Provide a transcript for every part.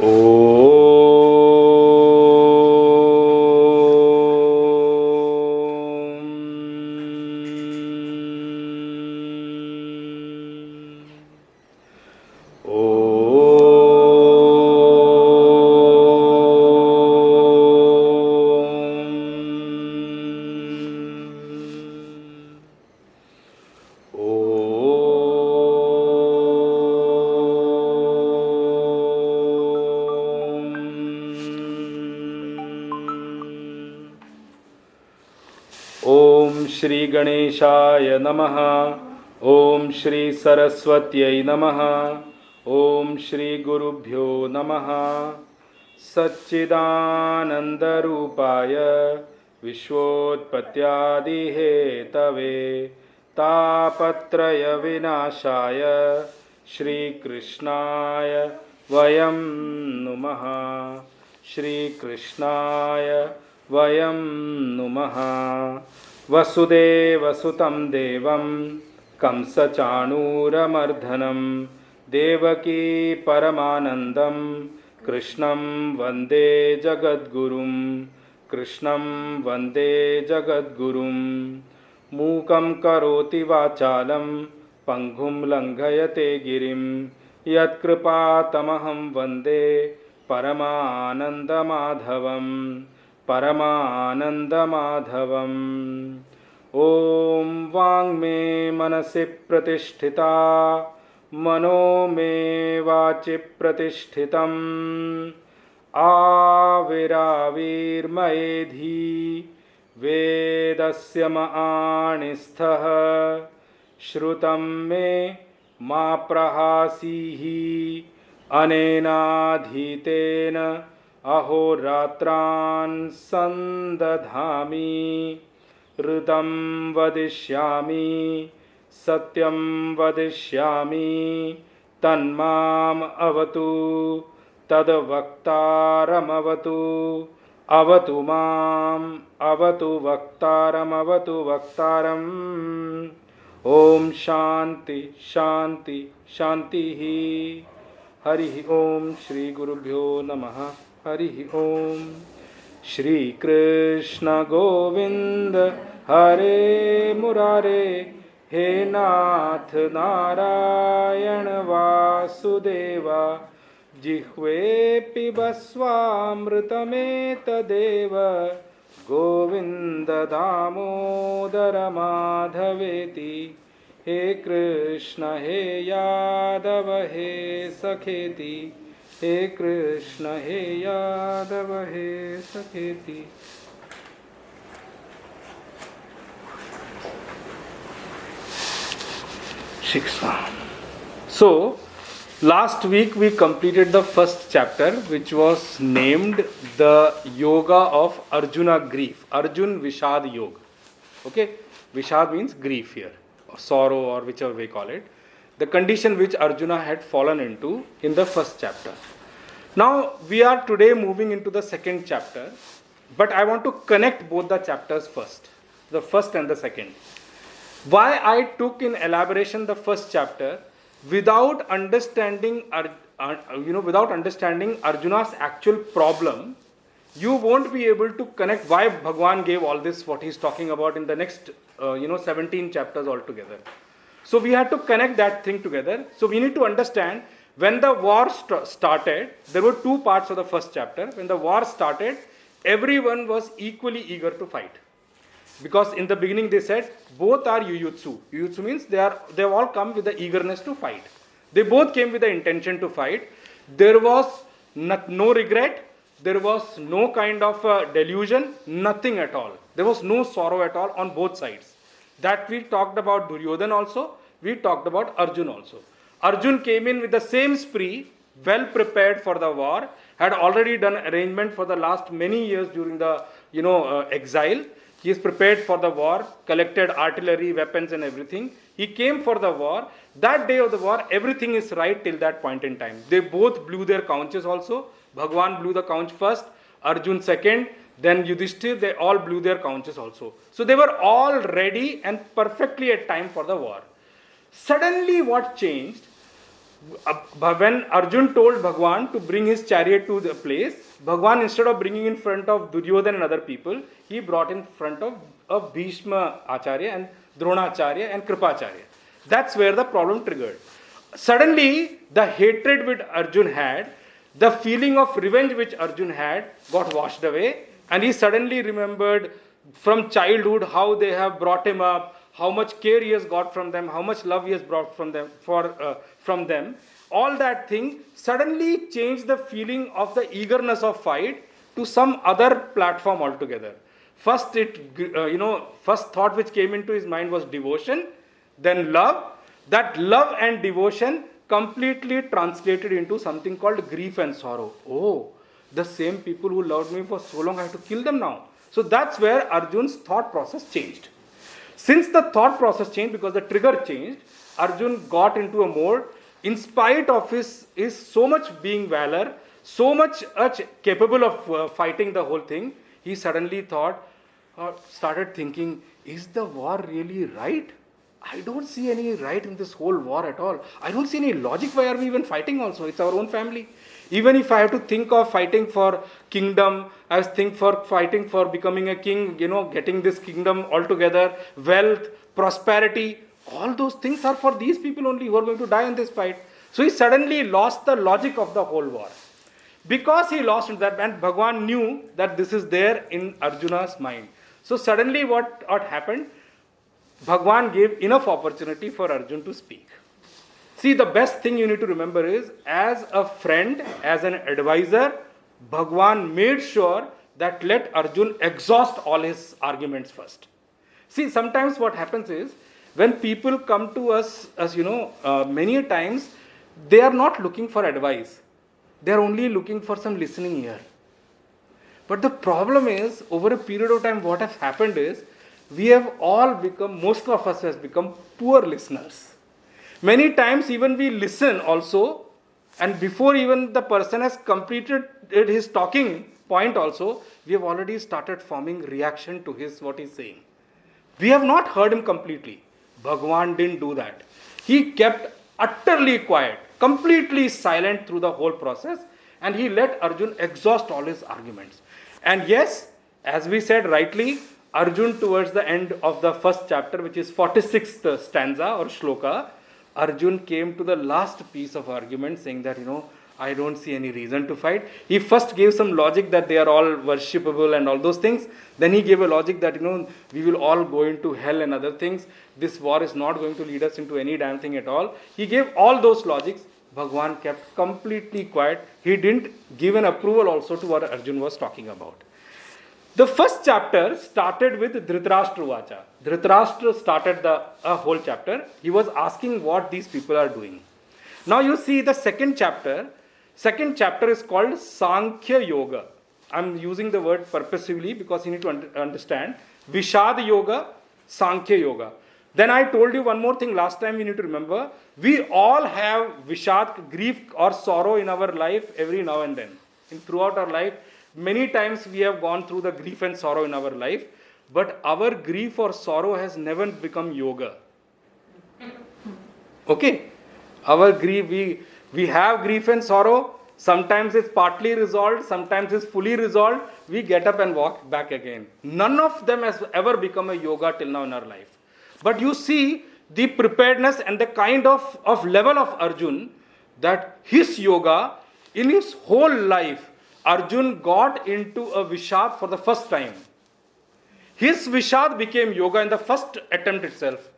Om. ओम श्री गणेशाय नमः। ओम श्री सरस्वत्यै नमः। ओम श्री गुरुभ्यो नमः। सच्चिदानन्दरूपाय विश्वोत्पत्त्यादिहेतवे तापत्रयविनाशाय श्रीकृष्णाय वयं नुमः। श्रीकृष्णाय वयं नुमः। वसुदेवसुतं देवं कंसचाणूरमर्दनं देवकी परमानन्दं कृष्णं वन्दे जगद्गुरुं। कृष्णं वन्दे जगद्गुरुं। मूकं करोति वाचालं पङ्गुं लङ्घयते गिरिं यत्कृपातमहं वन्दे परमानन्दमाधवम्। परमानन्दमाधवम्। ॐ वाङ्मे मनसि प्रतिष्ठिता मनो मे वाचि प्रतिष्ठितम् आविराविर्मयेधि वेदस्य माणिस्थः श्रुतं मे मा प्रहासीः अनेनाधीतेन अहोरात्रान् संदधामि ऋतं वदिष्यामि सत्यं वदिष्यामि तन्माम् अवतु तद्वक्तारमवतु अवतु माम् अवतु वक्तारमवतु वक्तारम्। ॐ शान्ति शान्ति शान्तिः। हरि ओम श्री गुरुभ्यो नमः। हरि ओम। श्री कृष्ण गोविंद हरे मुरारे हे नाथ नारायण वासुदेवा जिह्वे पिबस्वामृतमेतदेव गोविंद दामोदर माधवेति। हे कृष्ण हे यादव हे सखेति। हे कृष्ण हे यादव हे सखेति। Shiksha. So, last week we completed the first chapter, which was named the Yoga of Arjuna Grief. Arjun Vishad Yoga. Okay, Vishad means grief here, or sorrow, or whichever we call it. The condition which Arjuna had fallen into in the first chapter. Now we are today moving into the second chapter, but I want to connect both the chapters first, the first and the second. Why I took in elaboration the first chapter without understanding, without understanding Arjuna's actual problem, you won't be able to connect why Bhagwan gave all this, what he's talking about in the next, 17 chapters altogether. So we had to connect that thing together. So we need to understand when the war started, there were two parts of the first chapter. When the war started, everyone was equally eager to fight. Because in the beginning they said both are yuyutsu. Yuyutsu means they have all come with the eagerness to fight. They both came with the intention to fight. There was no regret. There was no kind of delusion. Nothing at all. There was no sorrow at all on both sides. That we talked about Duryodhan also. We talked about Arjun also. Arjun came in with the same spree, well prepared for the war, had already done arrangement for the last many years during the exile. He is prepared for the war, collected artillery, weapons and everything. He came for the war. That day of the war, everything is right till that point in time. They both blew their conches also. Bhagwan blew the conch first, Arjun second, then Yudhishthir, they all blew their conches also. So they were all ready and perfectly at time for the war. Suddenly what changed? When Arjun told Bhagwan to bring his chariot to the place, Bhagwan, instead of bringing in front of Duryodhana and other people, he brought in front of Bhishma Acharya and Dronacharya and Kripacharya. That's where the problem triggered. Suddenly, the hatred which Arjun had, the feeling of revenge which Arjun had, got washed away, and he suddenly remembered from childhood how they have brought him up, how much care he has got from them, how much love he has brought from them. All that thing suddenly changed the feeling of the eagerness of fight to some other platform altogether. First, first thought which came into his mind was devotion, then love. That love and devotion completely translated into something called grief and sorrow. Oh, the same people who loved me for so long, I have to kill them now. So that's where Arjun's thought process changed. Since the thought process changed, because the trigger changed, Arjun got into a mode, in spite of his so much being valor, so much capable of fighting the whole thing, he suddenly started thinking, is the war really right? I don't see any right in this whole war at all. I don't see any logic. Why are we even fighting also? It's our own family. Even if I have to think of fighting for kingdom, I think for fighting for becoming a king, getting this kingdom altogether, wealth, prosperity, all those things are for these people only who are going to die in this fight. So he suddenly lost the logic of the whole war. Because he lost that, and Bhagwan knew that this is there in Arjuna's mind. So suddenly what happened? Bhagwan gave enough opportunity for Arjun to speak. See, the best thing you need to remember is, as a friend, as an advisor, Bhagwan made sure that let Arjun exhaust all his arguments first. See, sometimes what happens is, when people come to us, as many times, they are not looking for advice. They are only looking for some listening ear. But the problem is, over a period of time, what has happened is, we have all become, most of us has become poor listeners. Many times even we listen also, and before even the person has completed his talking point also, we have already started forming reaction to what he's saying. We have not heard him completely. Bhagwan didn't do that. He kept utterly quiet, completely silent through the whole process, and he let Arjun exhaust all his arguments. And yes, as we said rightly, Arjun, towards the end of the first chapter, which is 46th stanza or shloka, Arjun came to the last piece of argument saying that, I don't see any reason to fight. He first gave some logic that they are all worshipable and all those things. Then he gave a logic that, we will all go into hell and other things. This war is not going to lead us into any damn thing at all. He gave all those logics. Bhagwan kept completely quiet. He didn't give an approval also to what Arjun was talking about. The first chapter started with Dhritarashtra Vacha. Dhritarashtra started a whole chapter. He was asking what these people are doing. Now you see the second chapter. Second chapter is called Sankhya Yoga. I'm using the word purposively because you need to understand. Vishad Yoga, Sankhya Yoga. Then I told you one more thing last time you need to remember. We all have Vishad, grief or sorrow in our life every now and then. Throughout our life, many times we have gone through the grief and sorrow in our life, but our grief or sorrow has never become yoga. Okay? Our grief, we have grief and sorrow. Sometimes it's partly resolved, sometimes it's fully resolved. We get up and walk back again. None of them has ever become a yoga till now in our life. But you see the preparedness and the kind of level of Arjun, that his yoga, in his whole life, Arjun got into a Vishad for the first time. His Vishad became yoga in the first attempt itself.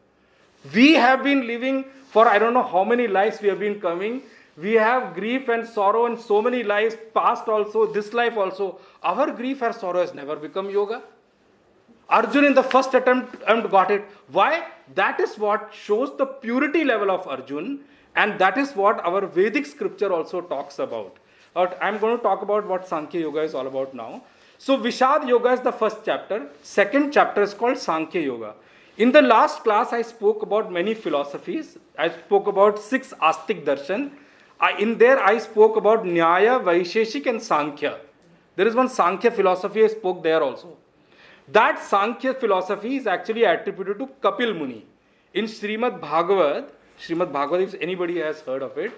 We have been living for I don't know how many lives we have been coming. We have grief and sorrow in so many lives, past also, this life also. Our grief and sorrow has never become yoga. Arjun in the first attempt got it. Why? That is what shows the purity level of Arjun, and that is what our Vedic scripture also talks about. I'm going to talk about what Sankhya Yoga is all about now. So Vishad Yoga is the first chapter. Second chapter is called Sankhya Yoga. In the last class, I spoke about many philosophies. I spoke about 6 Astik Darshan. In there, I spoke about Nyaya, Vaisheshik and Sankhya. There is one Sankhya philosophy I spoke there also. That Sankhya philosophy is actually attributed to Kapil Muni. In Srimad Bhagavad, if anybody has heard of it,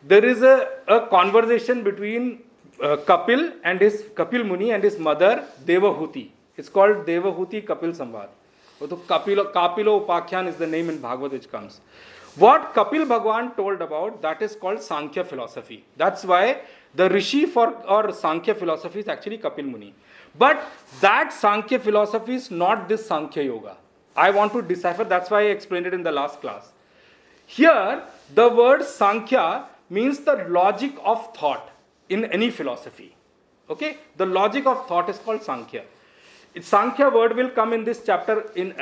there is a conversation between Kapil Muni and his mother Devahuti. It's called Devahuti Kapil Samvad. Kapilo Upakhyan is the name in Bhagavad which comes. What Kapil Bhagwan told about, that is called Sankhya philosophy. That's why the Rishi for or Sankhya philosophy is actually Kapil Muni. But that Sankhya philosophy is not this Sankhya Yoga. I want to decipher, that's why I explained it in the last class. Here, the word Sankhya means the logic of thought in any philosophy. Okay? The logic of thought is called Sankhya. Sankhya word will come in this chapter in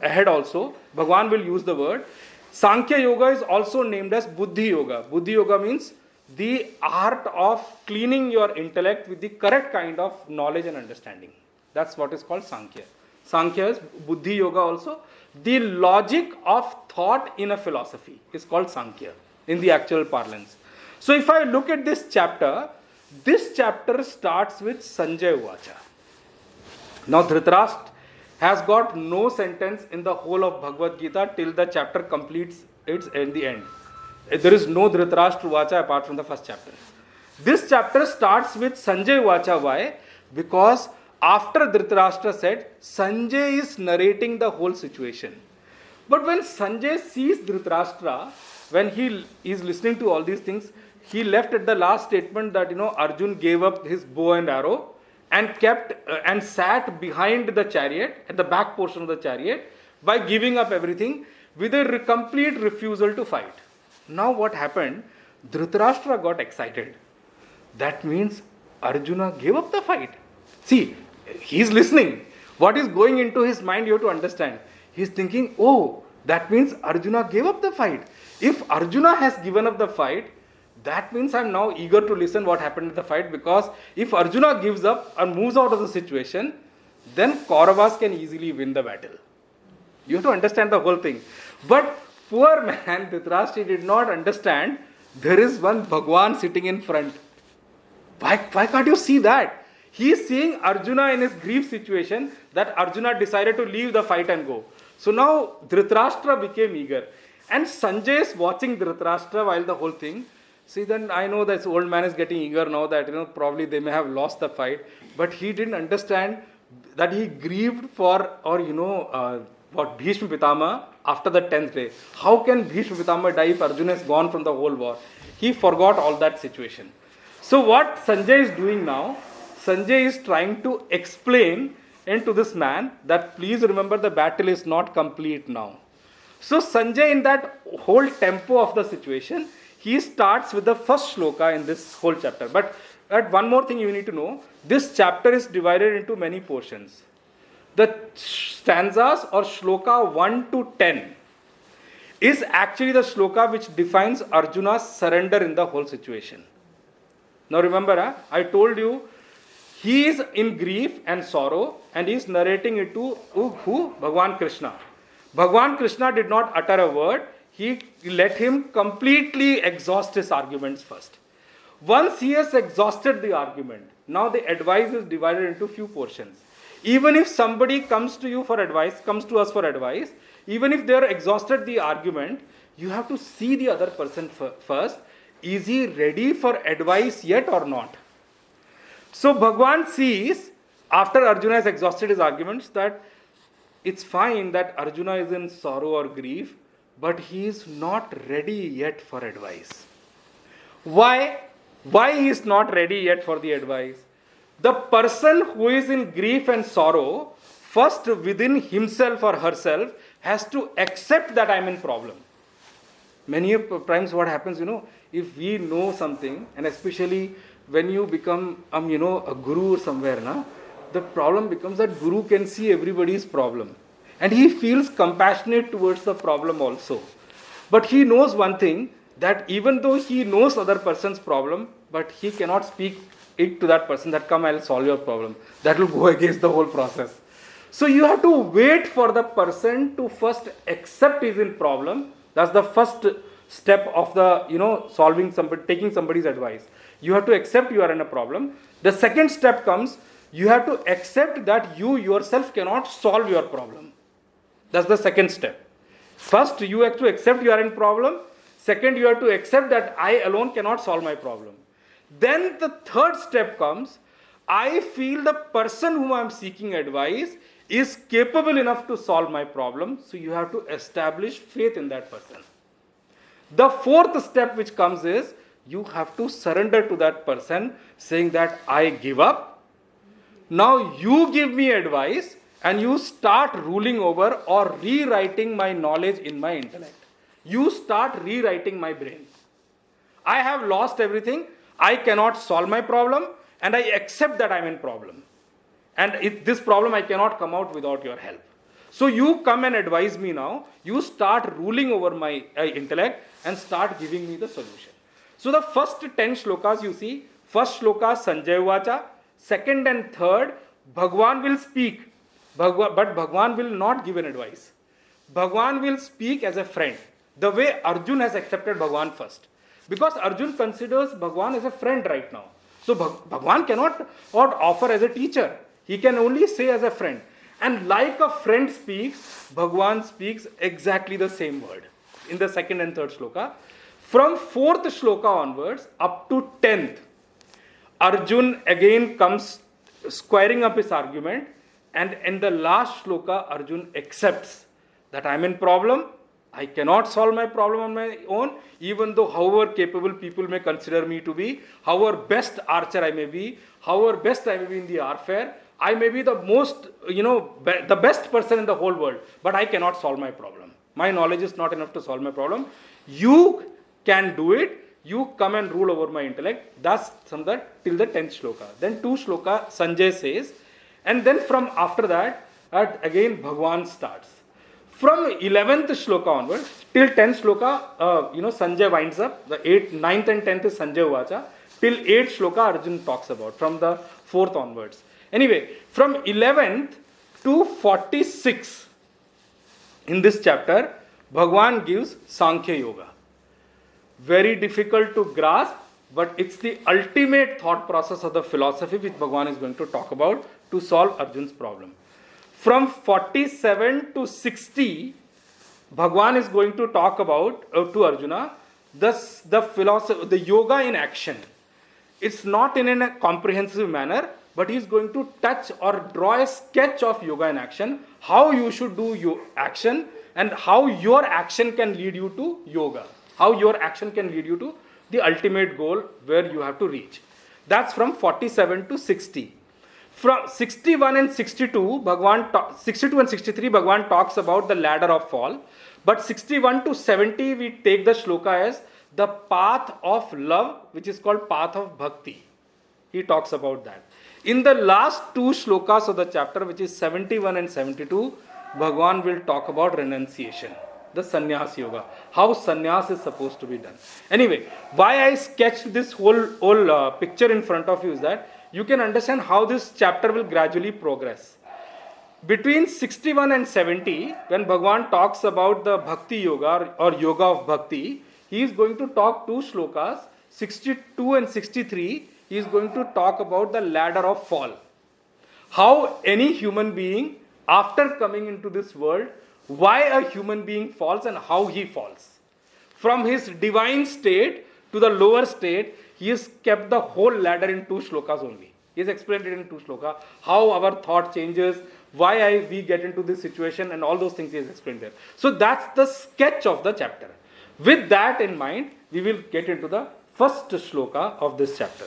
ahead also. Bhagwan will use the word. Sankhya Yoga is also named as Buddhi Yoga. Buddhi Yoga means the art of cleaning your intellect with the correct kind of knowledge and understanding. That's what is called Sankhya. Sankhya is Buddhi Yoga also. The logic of thought in a philosophy is called Sankhya in the actual parlance. So if I look at this chapter starts with Sanjay Uvacha. Now Dhritarashtra has got no sentence in the whole of Bhagavad Gita till the chapter completes its in the end. There is no Dhritarashtra Uvacha apart from the first chapter. This chapter starts with Sanjay Uvacha. Why? Because after Dhritarashtra said, Sanjay is narrating the whole situation. But when Sanjay sees Dhritarashtra, when he is listening to all these things, he left at the last statement that Arjun gave up his bow and arrow and kept and sat behind the chariot, at the back portion of the chariot, by giving up everything with a complete refusal to fight. Now what happened? Dhritarashtra got excited. That means Arjuna gave up the fight. See, he's listening. What is going into his mind, you have to understand. He's thinking, oh, that means Arjuna gave up the fight. If Arjuna has given up the fight, that means I'm now eager to listen what happened in the fight, because if Arjuna gives up and moves out of the situation, then Kauravas can easily win the battle. You have to understand the whole thing. But poor man, Dhritarashtra did not understand there is one Bhagwan sitting in front. Why can't you see that? He is seeing Arjuna in his grief situation, that Arjuna decided to leave the fight and go. So now Dhritarashtra became eager. And Sanjay is watching Dhritarashtra while the whole thing. See, then I know this old man is getting eager now that, probably they may have lost the fight. But he didn't understand that he grieved for, what Bhishma Pitama after the 10th day. How can Bhishma Pitama die if Arjuna is gone from the whole war? He forgot all that situation. So what Sanjay is doing now, Sanjay is trying to explain to this man that please remember the battle is not complete now. So Sanjay, in that whole tempo of the situation, he starts with the first shloka in this whole chapter. But one more thing you need to know, this chapter is divided into many portions. The stanzas or shloka 1 to 10 is actually the shloka which defines Arjuna's surrender in the whole situation. Now remember, I told you, he is in grief and sorrow and he is narrating it to who? Bhagwan Krishna. Bhagwan Krishna did not utter a word. He let him completely exhaust his arguments first. Once he has exhausted the argument, now the advice is divided into few portions. Even if somebody comes to you for advice, comes to us for advice, even if they are exhausted the argument, you have to see the other person first. Is he ready for advice yet or not? So Bhagwan sees, after Arjuna has exhausted his arguments, that it's fine that Arjuna is in sorrow or grief, but he is not ready yet for advice. Why? Why he is not ready yet for the advice? The person who is in grief and sorrow, first within himself or herself, has to accept that I am in problem. Many times what happens, if we know something, and especially when you become, a guru or somewhere, the problem becomes that guru can see everybody's problem. And he feels compassionate towards the problem also. But he knows one thing, that even though he knows other person's problem, but he cannot speak it to that person that come, I'll solve your problem. That will go against the whole process. So you have to wait for the person to first accept his in problem. That's the first step of the, solving somebody, taking somebody's advice. You have to accept you are in a problem. The second step comes, you have to accept that you yourself cannot solve your problem. That's the second step. First, you have to accept you are in problem. Second, you have to accept that I alone cannot solve my problem. Then the third step comes, I feel the person whom I am seeking advice is capable enough to solve my problem. So you have to establish faith in that person. The fourth step which comes is, you have to surrender to that person, saying that I give up. Now you give me advice and you start ruling over or rewriting my knowledge in my intellect. You start rewriting my brain. I have lost everything. I cannot solve my problem and I accept that I'm in problem. And this problem I cannot come out without your help. So you come and advise me now. You start ruling over my intellect and start giving me the solution. So the first 10 shlokas you see, first shloka Sanjay Vacha, second and third, Bhagwan will speak, but Bhagwan will not give an advice. Bhagwan will speak as a friend, the way Arjun has accepted Bhagwan first. Because Arjun considers Bhagwan as a friend right now. So Bhagwan cannot offer as a teacher. He can only say as a friend. And like a friend speaks, Bhagwan speaks exactly the same word in the second and third shloka. From fourth shloka onwards up to 10th, Arjun again comes squaring up his argument, and in the last shloka, Arjun accepts that I am in problem. I cannot solve my problem on my own, even though however capable people may consider me to be, however best archer I may be, however best I may be in the warfare, I may be the most, the best person in the whole world, but I cannot solve my problem. My knowledge is not enough to solve my problem. You can do it. You come and rule over my intellect. Thus, from that till the 10th shloka. Then 2 shloka Sanjay says, and then from after that, again Bhagwan starts. From 11th shloka onwards till 10th shloka, Sanjay winds up. The 9th and 10th is Sanjay Vacha. Till 8th shloka Arjun talks about, from the 4th onwards. Anyway, from 11th to 46 in this chapter, Bhagwan gives Sankhya Yoga. Very difficult to grasp, but it's the ultimate thought process of the philosophy which Bhagwan is going to talk about to solve Arjun's problem. From 47 to 60, Bhagwan is going to talk about to Arjuna the philosophy, the yoga in action. It's not in a comprehensive manner, but he is going to touch or draw a sketch of yoga in action, how you should do your action and how your action can lead you to yoga. How your action can lead you to the ultimate goal where you have to reach. That's from 47 to 60. From 61 and 62, 62 and 63, Bhagwan talks about the ladder of fall. But 61 to 70, we take the shloka as the path of love, which is called path of bhakti. He talks about that. In the last 2 shlokas of the chapter, which is 71 and 72, Bhagwan will talk about renunciation, the sannyas yoga, how sannyas is supposed to be done. Anyway, why I sketched this whole picture in front of you is that you can understand how this chapter will gradually progress. Between 61 and 70, when Bhagwan talks about the bhakti yoga or yoga of bhakti, he is going to talk 2 shlokas, 62 and 63, he is going to talk about the ladder of fall. How any human being, after coming into this world, why a human being falls and how he falls. From his divine state to the lower state, he has kept the whole ladder in 2 shlokas only. He has explained it in 2 shlokas, how our thought changes, why we get into this situation, and all those things he has explained there. So that's the sketch of the chapter. With that in mind, we will get into the first shloka of this chapter.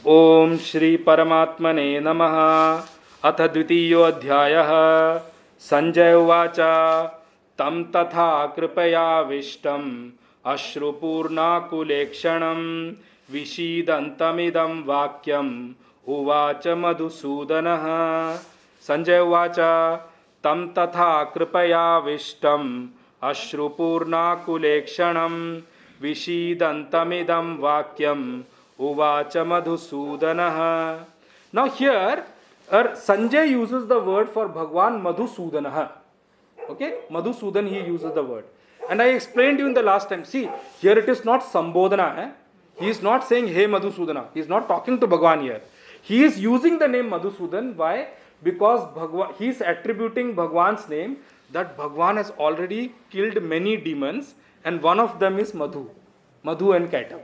Om Shri Paramatmane Namaha Atha Dvitiyo Adhyayah Sanjay Uvacha Tam Tatha Kripaya Vishtam Ashrupurna Kulekshanam Vishidantamidam Vakyam Uvacha Madhusudanaha. Sanjay Uvacha Tam Tatha Kripaya Vishtam Ashrupurna Kulekshanam Vishidantamidam Vakyam Uvacha Madhusudanaha. Now here, Sanjay uses the word for Bhagwan Madhusudanaha. Okay, Madhusudan he uses the word. And I explained you in the last time. See, here it is not Sambodhana. He is not saying, hey Madhusudana. He is not talking to Bhagwan here. He is using the name Madhusudan. Why? Because he is attributing Bhagwan's name that Bhagwan has already killed many demons and one of them is Madhu and Kaitam,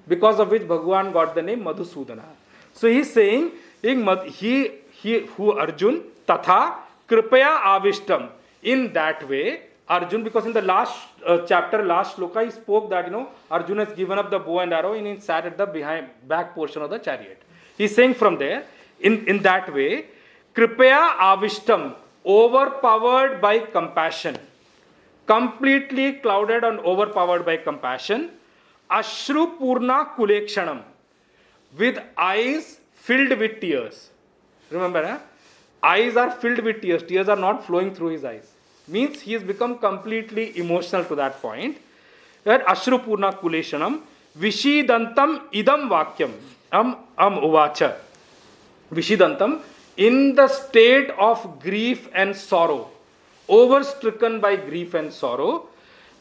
because of which Bhagwan got the name Madhusudana. So he is saying, he who Arjun, tatha kripaya avishtam, in that way, Arjun, because in the last chapter, last shloka, he spoke that, Arjun has given up the bow and arrow and he sat at the back portion of the chariot. He is saying from there, in that way, kripaya avishtam, overpowered by compassion, completely clouded and overpowered by compassion, ashru purna kulekshanam, with eyes filled with tears. Remember, eyes are filled with tears. Tears are not flowing through his eyes. Means he has become completely emotional to that point. That ashru purna kulekshanam, vishidantam idam vakyam, uvacha. Vishidantam, in the state of grief and sorrow, overstricken by grief and sorrow,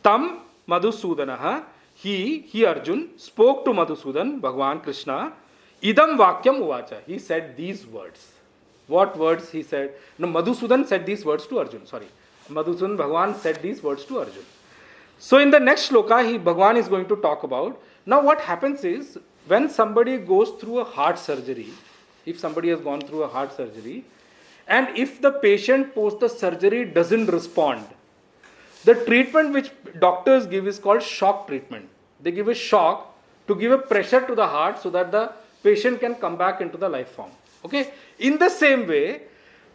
tam Madhusudanaha, he Arjun, spoke to Madhusudan, Bhagavan Krishna, idam vakyam uvacha. He said these words. What words he said? No, Madhusudan said these words to Arjun. Madhusudan, Bhagavan said these words to Arjun. So in the next shloka, Bhagavan is going to talk about, now what happens is, when somebody goes through a heart surgery, if somebody has gone through a heart surgery, and if the patient post the surgery doesn't respond, the treatment which doctors give is called shock treatment. They give a shock to give a pressure to the heart so that the patient can come back into the life form. Okay? In the same way,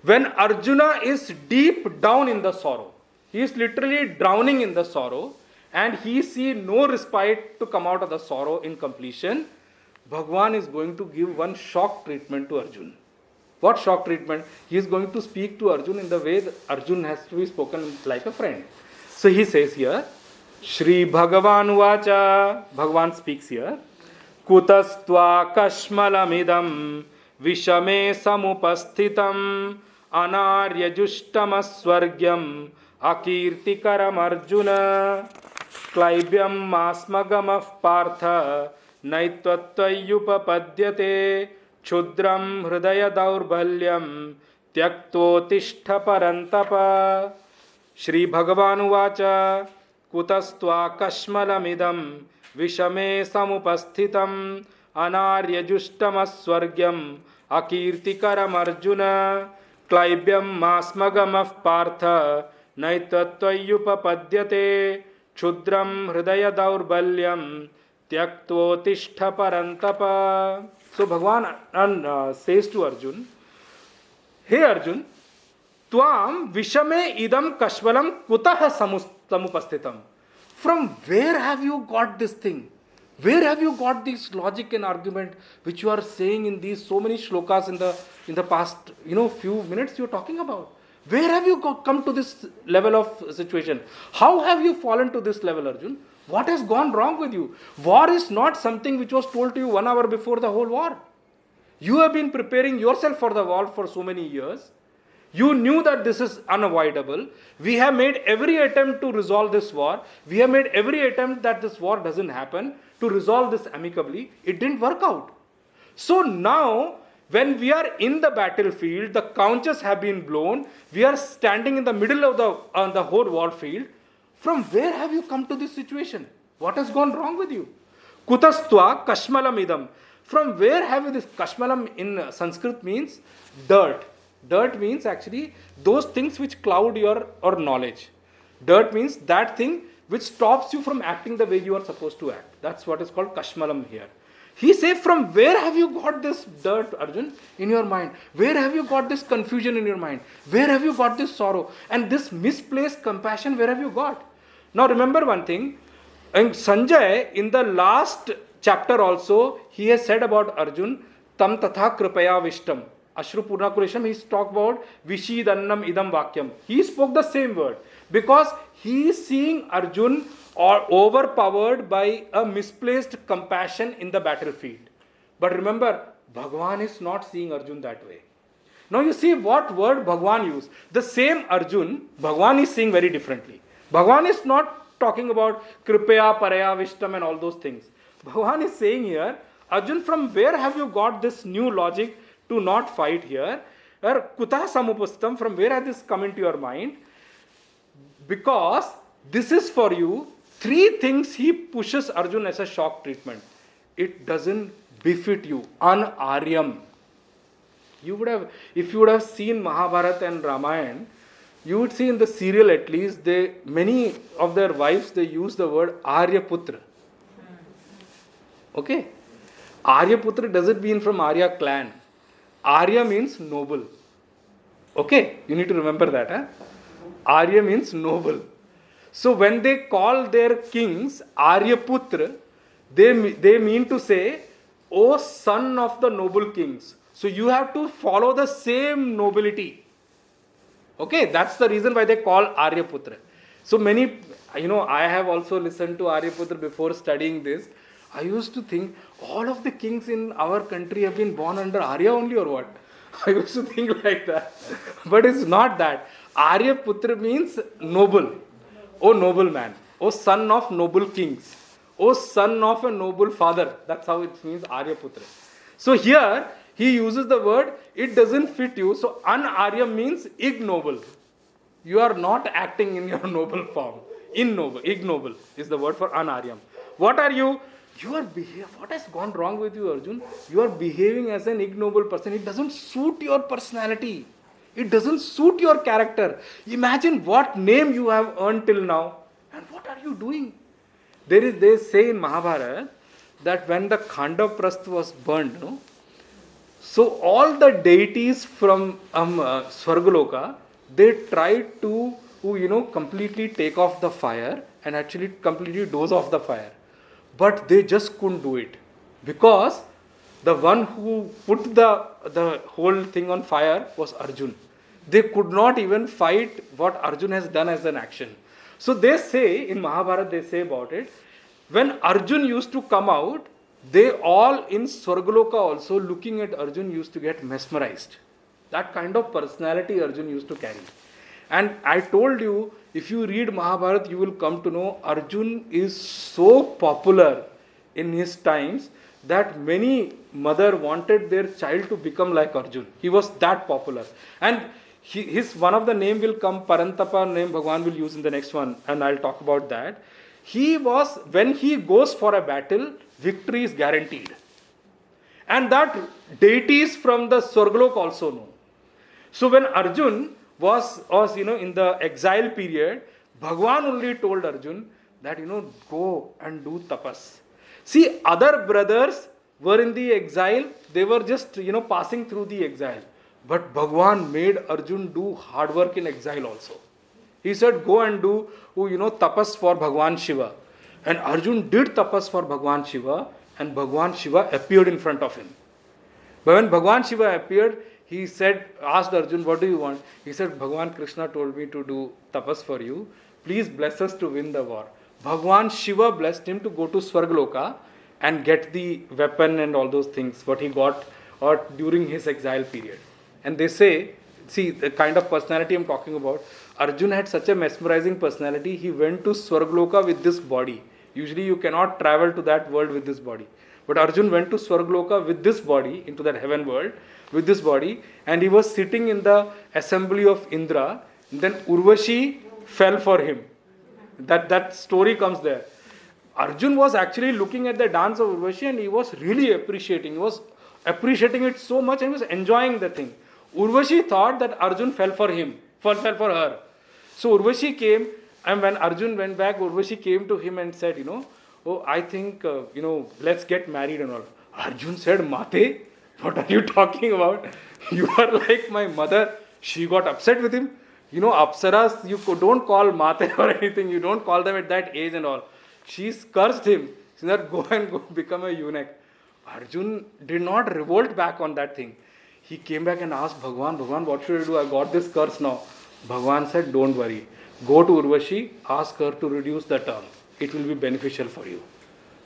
when Arjuna is deep down in the sorrow, he is literally drowning in the sorrow, and he sees no respite to come out of the sorrow in completion, Bhagwan is going to give one shock treatment to Arjun. What shock treatment? He is going to speak to Arjun in the way that Arjun has to be spoken like a friend. So he says here, Shri Bhagavan Vacha, Bhagavan speaks here, Kutastva Kashmalamidam Vishame Samupasthitam Anaryajushtama Akirtikaram Arjuna Klaibyam Masmagamaf Partha Naitvatvayupapadyate Chudram Hridaya Daurbalyam Tyaktotishta Parantapa. Shri Bhagavan Vacha Kutastva Kashmalamidam Vishame Samupasthitam Anaryajushtama Akirtikaram Arjuna Klaibyam Masmagamaf Partha Naitvatvayupapadyate Chudram Hridaya Daurbalyam Tyaktotishta Parantapa. So Bhagavan says to Arjun, Hey Arjun, Tvam Vishame Idam Kashvalam Kutaha Samupasthitam. From where have you got this thing? Where have you got this logic and argument which you are saying in these so many shlokas in the past few minutes you are talking about? Where have you come to this level of situation? How have you fallen to this level, Arjun? What has gone wrong with you? War is not something which was told to you 1 hour before the whole war. You have been preparing yourself for the war for so many years. You knew that this is unavoidable. We have made every attempt to resolve this war. We have made every attempt that this war doesn't happen, to resolve this amicably. It didn't work out. So now, when we are in the battlefield, the conches have been blown, we are standing in the middle of the whole war field. From where have you come to this situation? What has gone wrong with you? Kutastva kashmalam idam. From where have you this? Kashmalam in Sanskrit means dirt. Dirt means actually those things which cloud your knowledge. Dirt means that thing which stops you from acting the way you are supposed to act. That's what is called kashmalam here. He says, from where have you got this dirt, Arjun, in your mind? Where have you got this confusion in your mind? Where have you got this sorrow? And this misplaced compassion, where have you got? Now remember one thing, and Sanjay, in the last chapter also, he has said about Arjun, tam tatha kripaya vishtam. Ashru Purna Kulesham, he talked about Vishidannam idam vakyam. He spoke the same word because he is seeing Arjun or overpowered by a misplaced compassion in the battlefield. But remember, Bhagavan is not seeing Arjun that way. Now you see what word Bhagavan used. The same Arjun, Bhagavan is seeing very differently. Bhagavan is not talking about Kripaya, Paraya, Vishtam and all those things. Bhagavan is saying here, Arjun, from where have you got this new logic to not fight here? Or Kutah Samupastam, from where has this come into your mind? Because this is for you Three things he pushes Arjun as a shock treatment. It doesn't befit you. Anaryam. You would have, if you would have seen Mahabharata and Ramayana, you would see in the serial at least, many of their wives, they use the word Aryaputra. Okay? Aryaputra doesn't mean from Arya clan. Arya means noble. Okay? You need to remember that. Huh? Arya means noble. So when they call their kings Aryaputra, they mean to say, O son of the noble kings. So you have to follow the same nobility. Okay, that's the reason why they call Aryaputra. So many, I have also listened to Aryaputra before studying this. I used to think all of the kings in our country have been born under Arya only or what? I used to think like that. But it's not that. Aryaputra means noble. O noble man. O son of noble kings. O son of a noble father. That's how it means Aryaputra. So here, he uses the word, it doesn't fit you. So, an-Arya means ignoble. You are not acting in your noble form. Ignoble is the word for an-Aryam. What are you? What has gone wrong with you, Arjun? You are behaving as an ignoble person. It doesn't suit your personality. It doesn't suit your character. Imagine what name you have earned till now. And what are you doing? They say in Mahabharata that when the Khandaprastha was burned, so all the deities from Swargaloka, they tried to completely take off the fire and actually completely doze off the fire. But they just couldn't do it. Because the one who put the whole thing on fire was Arjun. They could not even fight what Arjun has done as an action. So they say, in Mahabharata they say about it, when Arjun used to come out, they all in Swargaloka also looking at Arjun used to get mesmerized. That kind of personality Arjun used to carry. And I told you, if you read Mahabharata, you will come to know Arjun is so popular in his times that many mother wanted their child to become like Arjun. He was that popular. And his one of the name will come, Parantapa name Bhagwan will use in the next one, and I'll talk about that. When he goes for a battle, victory is guaranteed. And that deities from the Swargalok also know. So when Arjun was in the exile period, Bhagwan only told Arjun that, go and do tapas. See, other brothers were in the exile, they were just, passing through the exile. But Bhagwan made Arjun do hard work in exile also. He said, go and do, tapas for Bhagwan Shiva. And Arjun did tapas for Bhagwan Shiva, and Bhagwan Shiva appeared in front of him. But when Bhagwan Shiva appeared, he asked Arjun, what do you want? He said, Bhagwan Krishna told me to do tapas for you. Please bless us to win the war. Bhagwan Shiva blessed him to go to Swargaloka and get the weapon and all those things, what he got during his exile period. And they say, see, the kind of personality I'm talking about, Arjun had such a mesmerizing personality, he went to Swargaloka with this body. Usually you cannot travel to that world with this body. But Arjun went to Swargaloka with this body, into that heaven world, with this body, and he was sitting in the assembly of Indra. And then Urvashi fell for him. That story comes there. Arjun was actually looking at the dance of Urvashi and he was really appreciating. He was appreciating it so much and he was enjoying the thing. Urvashi thought that Arjun fell for her. So Urvashi came, and when Arjun went back, Urvashi came to him and said, oh, I think, let's get married and all. Arjun said, Mate, what are you talking about? You are like my mother. She got upset with him. Apsaras, you don't call Mate or anything. You don't call them at that age and all. She's cursed him. She said, go become a eunuch. Arjun did not revolt back on that thing. He came back and asked Bhagwan, what should I do? I got this curse now. Bhagwan said, don't worry. Go to Urvashi, ask her to reduce the term. It will be beneficial for you.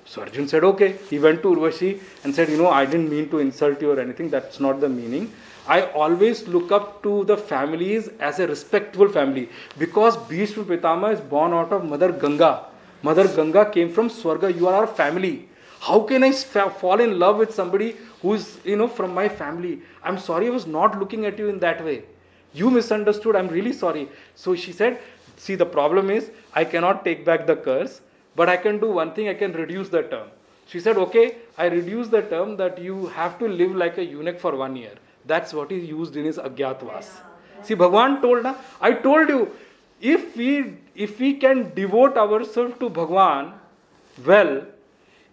So Arjun said, okay. He went to Urvashi and said, I didn't mean to insult you or anything. That's not the meaning. I always look up to the families as a respectful family. Because Bhishma Pitama is born out of Mother Ganga. Mother Ganga came from Swarga. You are our family. How can I fall in love with somebody who is, from my family? I'm sorry, I was not looking at you in that way. You misunderstood. I'm really sorry. So she said, see, the problem is, I cannot take back the curse. but I can do one thing, I can reduce the term. She said, okay, I reduce the term that you have to live like a eunuch for 1 year. That's what is used in his Agyatwas. See, Bhagwan told, na, I told you, if we can devote ourselves to Bhagwan well,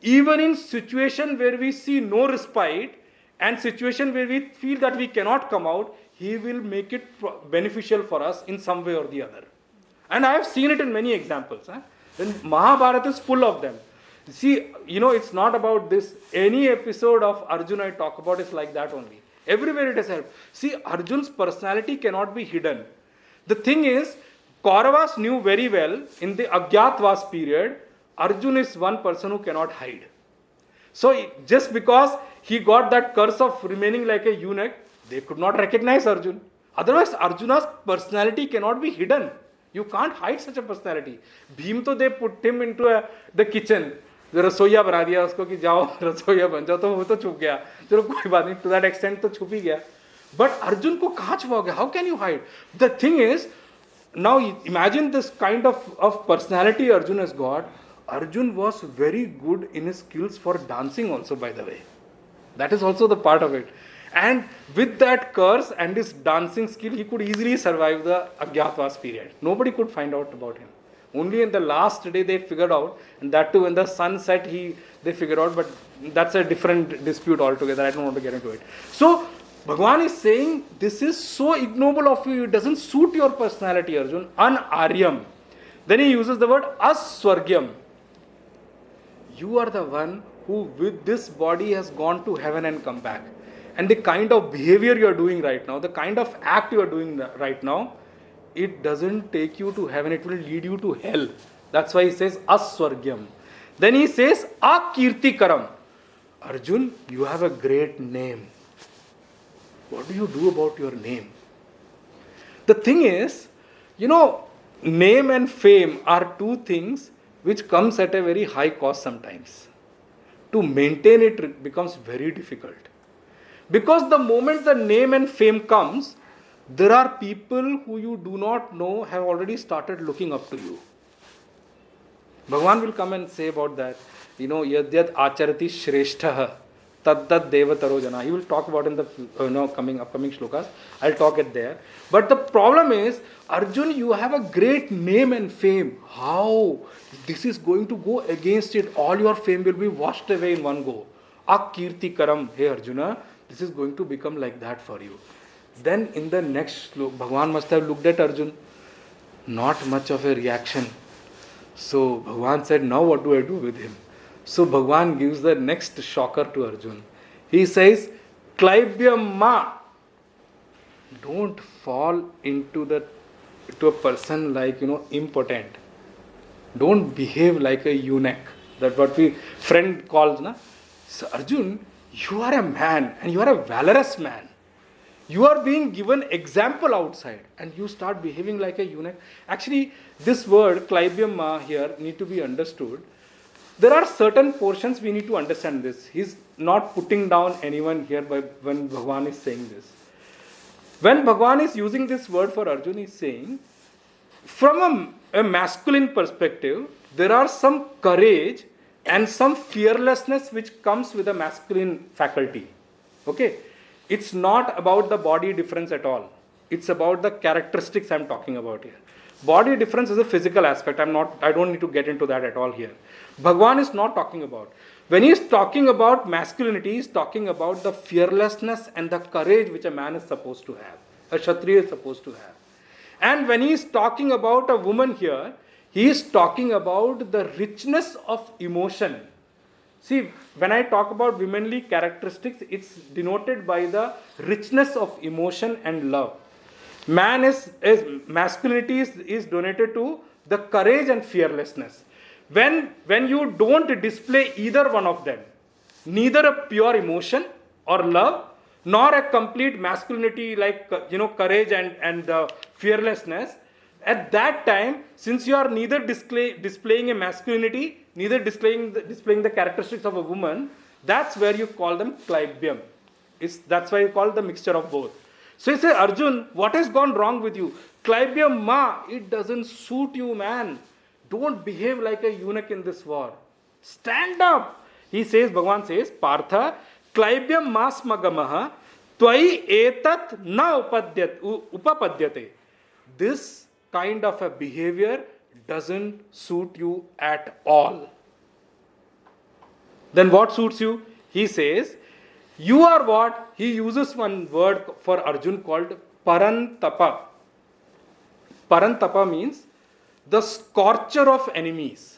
even in situation where we see no respite and situation where we feel that we cannot come out, he will make it beneficial for us in some way or the other. And I have seen it in many examples. And Mahabharata is full of them. See, it's not about this. Any episode of Arjuna I talk about is like that only. Everywhere it has helped. See, Arjun's personality cannot be hidden. The thing is, Kauravas knew very well in the Agyatwas period, Arjun is one person who cannot hide. So, just because he got that curse of remaining like a eunuch, they could not recognize Arjun. Otherwise, Arjuna's personality cannot be hidden. You can't hide such a personality. Bhim to they put him into the kitchen. रसोईया बना दिया उसको कि जाओ रसोईया बन जाओ, तो वो तो छुप गया. चलो कोई बात नहीं, to that extent तो छुप ही गया. But अर्जुन को कहाँ छुपाओगे? How can you hide? The thing is, now imagine this kind of personality Arjun has got. Arjun was very good in his skills for dancing also, by the way. That is also the part of it. And with that curse and his dancing skill, he could easily survive the Agyatwas period. Nobody could find out about him. Only in the last day they figured out, and that too when the sun set they figured out, but that's a different dispute altogether. I don't want to get into it. So Bhagwan is saying, this is so ignoble of you, it doesn't suit your personality, Arjun. An-aryam. Then he uses the word aswargyam. You are the one who with this body has gone to heaven and come back. And the kind of behavior you are doing right now, the kind of act you are doing right now, it doesn't take you to heaven, it will lead you to hell. That's why he says aswargyam. Then he says akirtikaram. Arjun, you have a great name. What do you do about your name? The thing is, name and fame are two things which comes at a very high cost sometimes. To maintain it becomes very difficult. Because the moment the name and fame comes, there are people who you do not know have already started looking up to you. Bhagavan will come and say about that. Yadyat acharati shresthaha taddad devataro jana. He will talk about in the upcoming shlokas. I'll talk it there. But the problem is, Arjun, you have a great name and fame. How? This is going to go against it. All your fame will be washed away in one go. Akirti karam. Hey Arjuna, this is going to become like that for you. Then in the next slok, Bhagavan must have looked at Arjun. Not much of a reaction. So Bhagavan said, now what do I do with him? So Bhagavan gives the next shocker to Arjun. He says, Klaibyam ma. Don't fall into a person like, impotent. Don't behave like a eunuch. That's what friend calls, na? So Arjun, you are a man and you are a valorous man. You are being given example outside and you start behaving like a eunuch. Actually, this word, Klaibyam ma here, need to be understood. There are certain portions we need to understand this. He's not putting down anyone here when Bhagavan is saying this. When Bhagavan is using this word for Arjun, he's saying, from a masculine perspective, there are some courage and some fearlessness which comes with a masculine faculty. Okay? It's not about the body difference at all. It's about the characteristics I'm talking about here. Body difference is a physical aspect. I don't need to get into that at all here. Bhagavan is not talking about. When he is talking about masculinity, he is talking about the fearlessness and the courage which a man is supposed to have. A Kshatriya is supposed to have. And when he is talking about a woman here, he is talking about the richness of emotion. See, when I talk about womanly characteristics, it's denoted by the richness of emotion and love. Masculinity is donated to the courage and fearlessness. When you don't display either one of them, neither a pure emotion or love, nor a complete masculinity like courage and the fearlessness, at that time, since you are neither displaying a masculinity, neither displaying the characteristics of a woman, that's where you call them Klaibyam. That's why you call the mixture of both. So you say, Arjun, what has gone wrong with you? Klaibyam ma, it doesn't suit you, man. Don't behave like a eunuch in this war. Stand up. He says, Bhagavan says, Partha, klaibyam masmagamaha, tvai etat na upapadyate. This kind of a behavior doesn't suit you at all. Then what suits you? He says, you are what? He uses one word for Arjun called parantapa. Parantapa means the scorcher of enemies.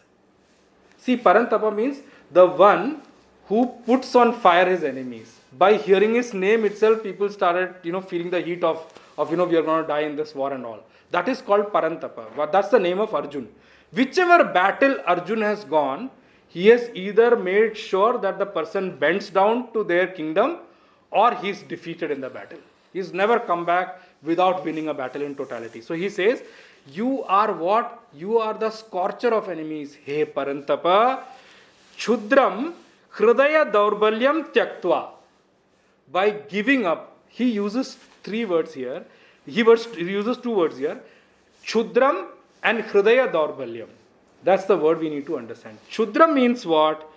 See, parantapa means the one who puts on fire his enemies. By hearing his name itself, people started, feeling the heat of we are going to die in this war and all. That is called parantapa. But that's the name of Arjun. Whichever battle Arjun has gone, he has either made sure that the person bends down to their kingdom or he is defeated in the battle. He's never come back without winning a battle in totality. So he says, you are what? You are the scorcher of enemies. Hey Parantapa, Chudram Hridaya Daurbalyam Tyaktva. By giving up, he uses three words here. He uses two words here. Chudram and Hridaya Daurbalyam. That's the word we need to understand. Chudram means what?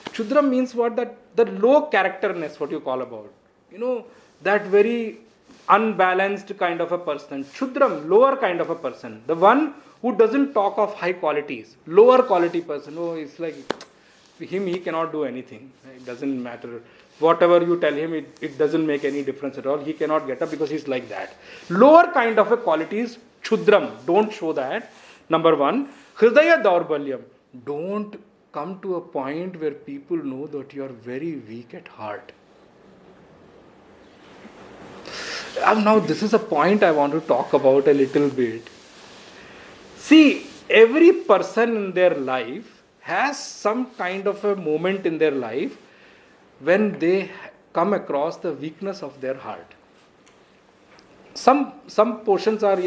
Chudram means what? That the low characterness, what you call about. That very unbalanced kind of a person. Chudram, lower kind of a person. The one who doesn't talk of high qualities. Lower quality person. Oh, it's like him, he cannot do anything. It doesn't matter. Whatever you tell him, it doesn't make any difference at all. He cannot get up because he's like that. Lower kind of a quality is Chudram. Don't show that. Number one. Hridaya Daurbalyam. Don't come to a point where people know that you are very weak at heart. Now this is a point I want to talk about a little bit. See, every person in their life has some kind of a moment in their life when they come across the weakness of their heart. Some portions are,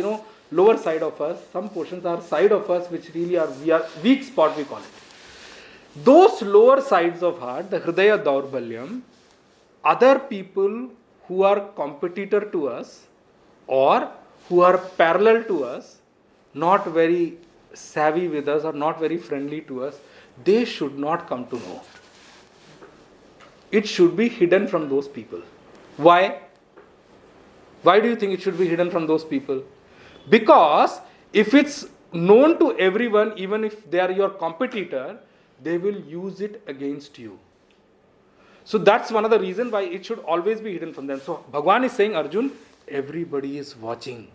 lower side of us, some portions are side of us which really are weak spot, we call it. Those lower sides of heart, the Hridaya Daurbalyam, other people who are competitor to us or who are parallel to us, not very savvy with us or not very friendly to us, they should not come to know. It should be hidden from those people. Why? Why do you think it should be hidden from those people? Because if it's known to everyone, even if they are your competitor, they will use it against you. So that's one of the reasons why it should always be hidden from them. So Bhagavan is saying, Arjun, everybody is watching.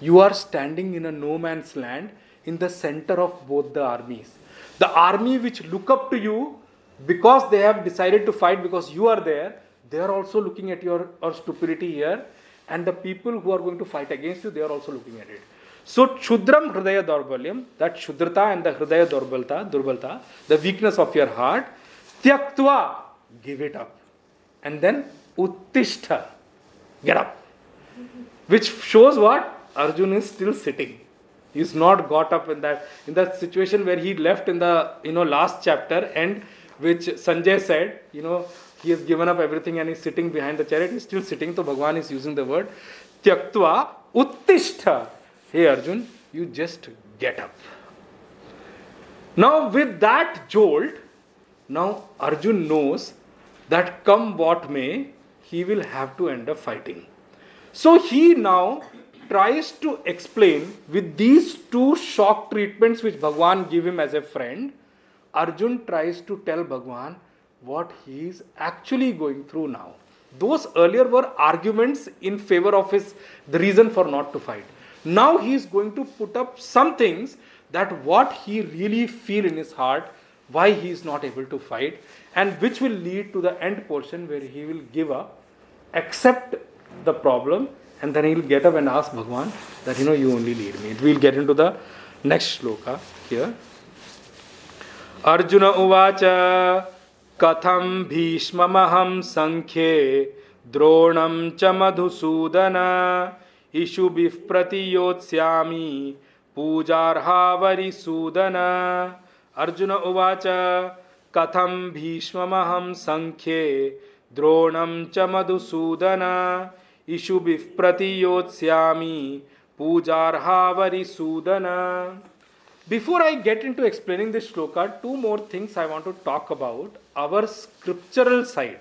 You are standing in a no man's land in the center of both the armies. The army which look up to you because they have decided to fight because you are there, they are also looking at your stupidity here. And the people who are going to fight against you, they are also looking at it. So, Chudram Hridaya Daurbalyam, that Shudrata and the Hridaya Durbalta, the weakness of your heart, Tyaktva, give it up. And then Uttishta, get up. Which shows what? Arjun is still sitting. He's not got up in that situation where he left in the last chapter, and which Sanjay said, he has given up everything and is sitting behind the chariot. He is still sitting. So Bhagavan is using the word Tyaktva Uttishta. Hey Arjun, you just get up. Now with that jolt, now Arjun knows that come what may, he will have to end up fighting. So he now tries to explain with these two shock treatments which Bhagavan gave him as a friend. Arjun tries to tell Bhagavan what he is actually going through now. Those earlier were arguments in favor of the reason for not to fight. Now he is going to put up some things that what he really feel in his heart, why he is not able to fight, and which will lead to the end portion where he will give up, accept the problem, and then he will get up and ask Bhagavan that you only lead me. We will get into the next shloka here. Arjuna uvacha Katham bhishmamaham sankhye dronam cha madhusudana ishubhih pratiyotsyami pujarhavari sudana. Arjuna uvacha Katham bhishmamaham sankhye dronam cha madhusudana ishubhih pratiyotsyami pujarhavari sudana. Before I get into explaining this shloka, two more things I want to talk about our scriptural side.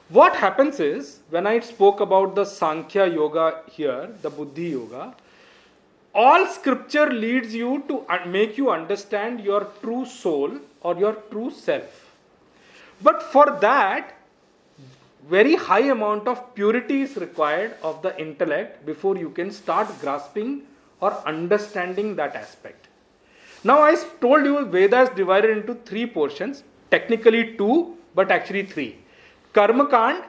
What happens is, when I spoke about the Sankhya Yoga here, the Buddhi Yoga, all scripture leads you to make you understand your true soul or your true self. But for that, very high amount of purity is required of the intellect before you can start grasping or understanding that aspect. Now I told you Veda is divided into three portions, technically two, but actually three. Karma Kand,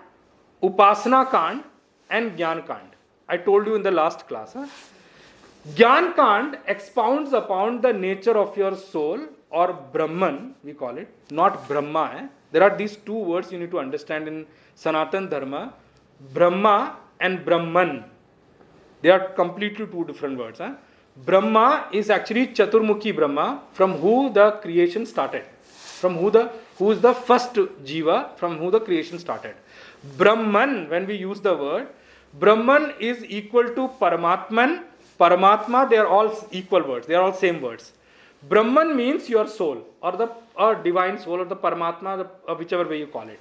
Upasana Kand and Jnana Kand. I told you in the last class. Jnana Kand expounds upon the nature of your soul or Brahman, we call it, not Brahma. There are these two words you need to understand in Sanatan Dharma, Brahma and Brahman. They are completely two different words. Brahma is actually Chaturmukhi Brahma, from who the creation started. From who is the first Jiva, from who the creation started. Brahman, when we use the word, Brahman is equal to Paramatman. Paramatma, they are all equal words. They are all same words. Brahman means your soul, or the divine soul, or the Paramatma, whichever way you call it.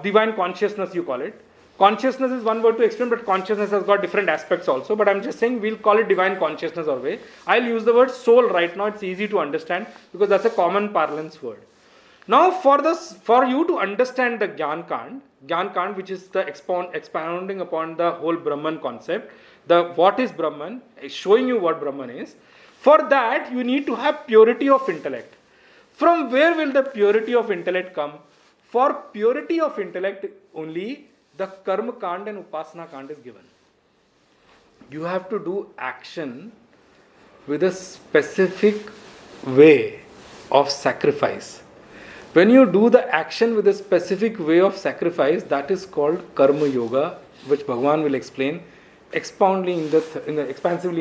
Divine consciousness you call it. Consciousness is one word to explain, but consciousness has got different aspects also. But I'm just saying we'll call it divine consciousness or way. I'll use the word soul right now. It's easy to understand because that's a common parlance word. Now for you to understand the Jnana Kand, which is the expounding upon the whole Brahman concept, the what is Brahman, showing you what Brahman is. For that you need to have purity of intellect. From where will the purity of intellect come? For purity of intellect only, the Karma Kand and Upasana Kand is given. You have to do action with a specific way of sacrifice. When you do the action with a specific way of sacrifice, that is called Karma Yoga, which Bhagavan will explain expansively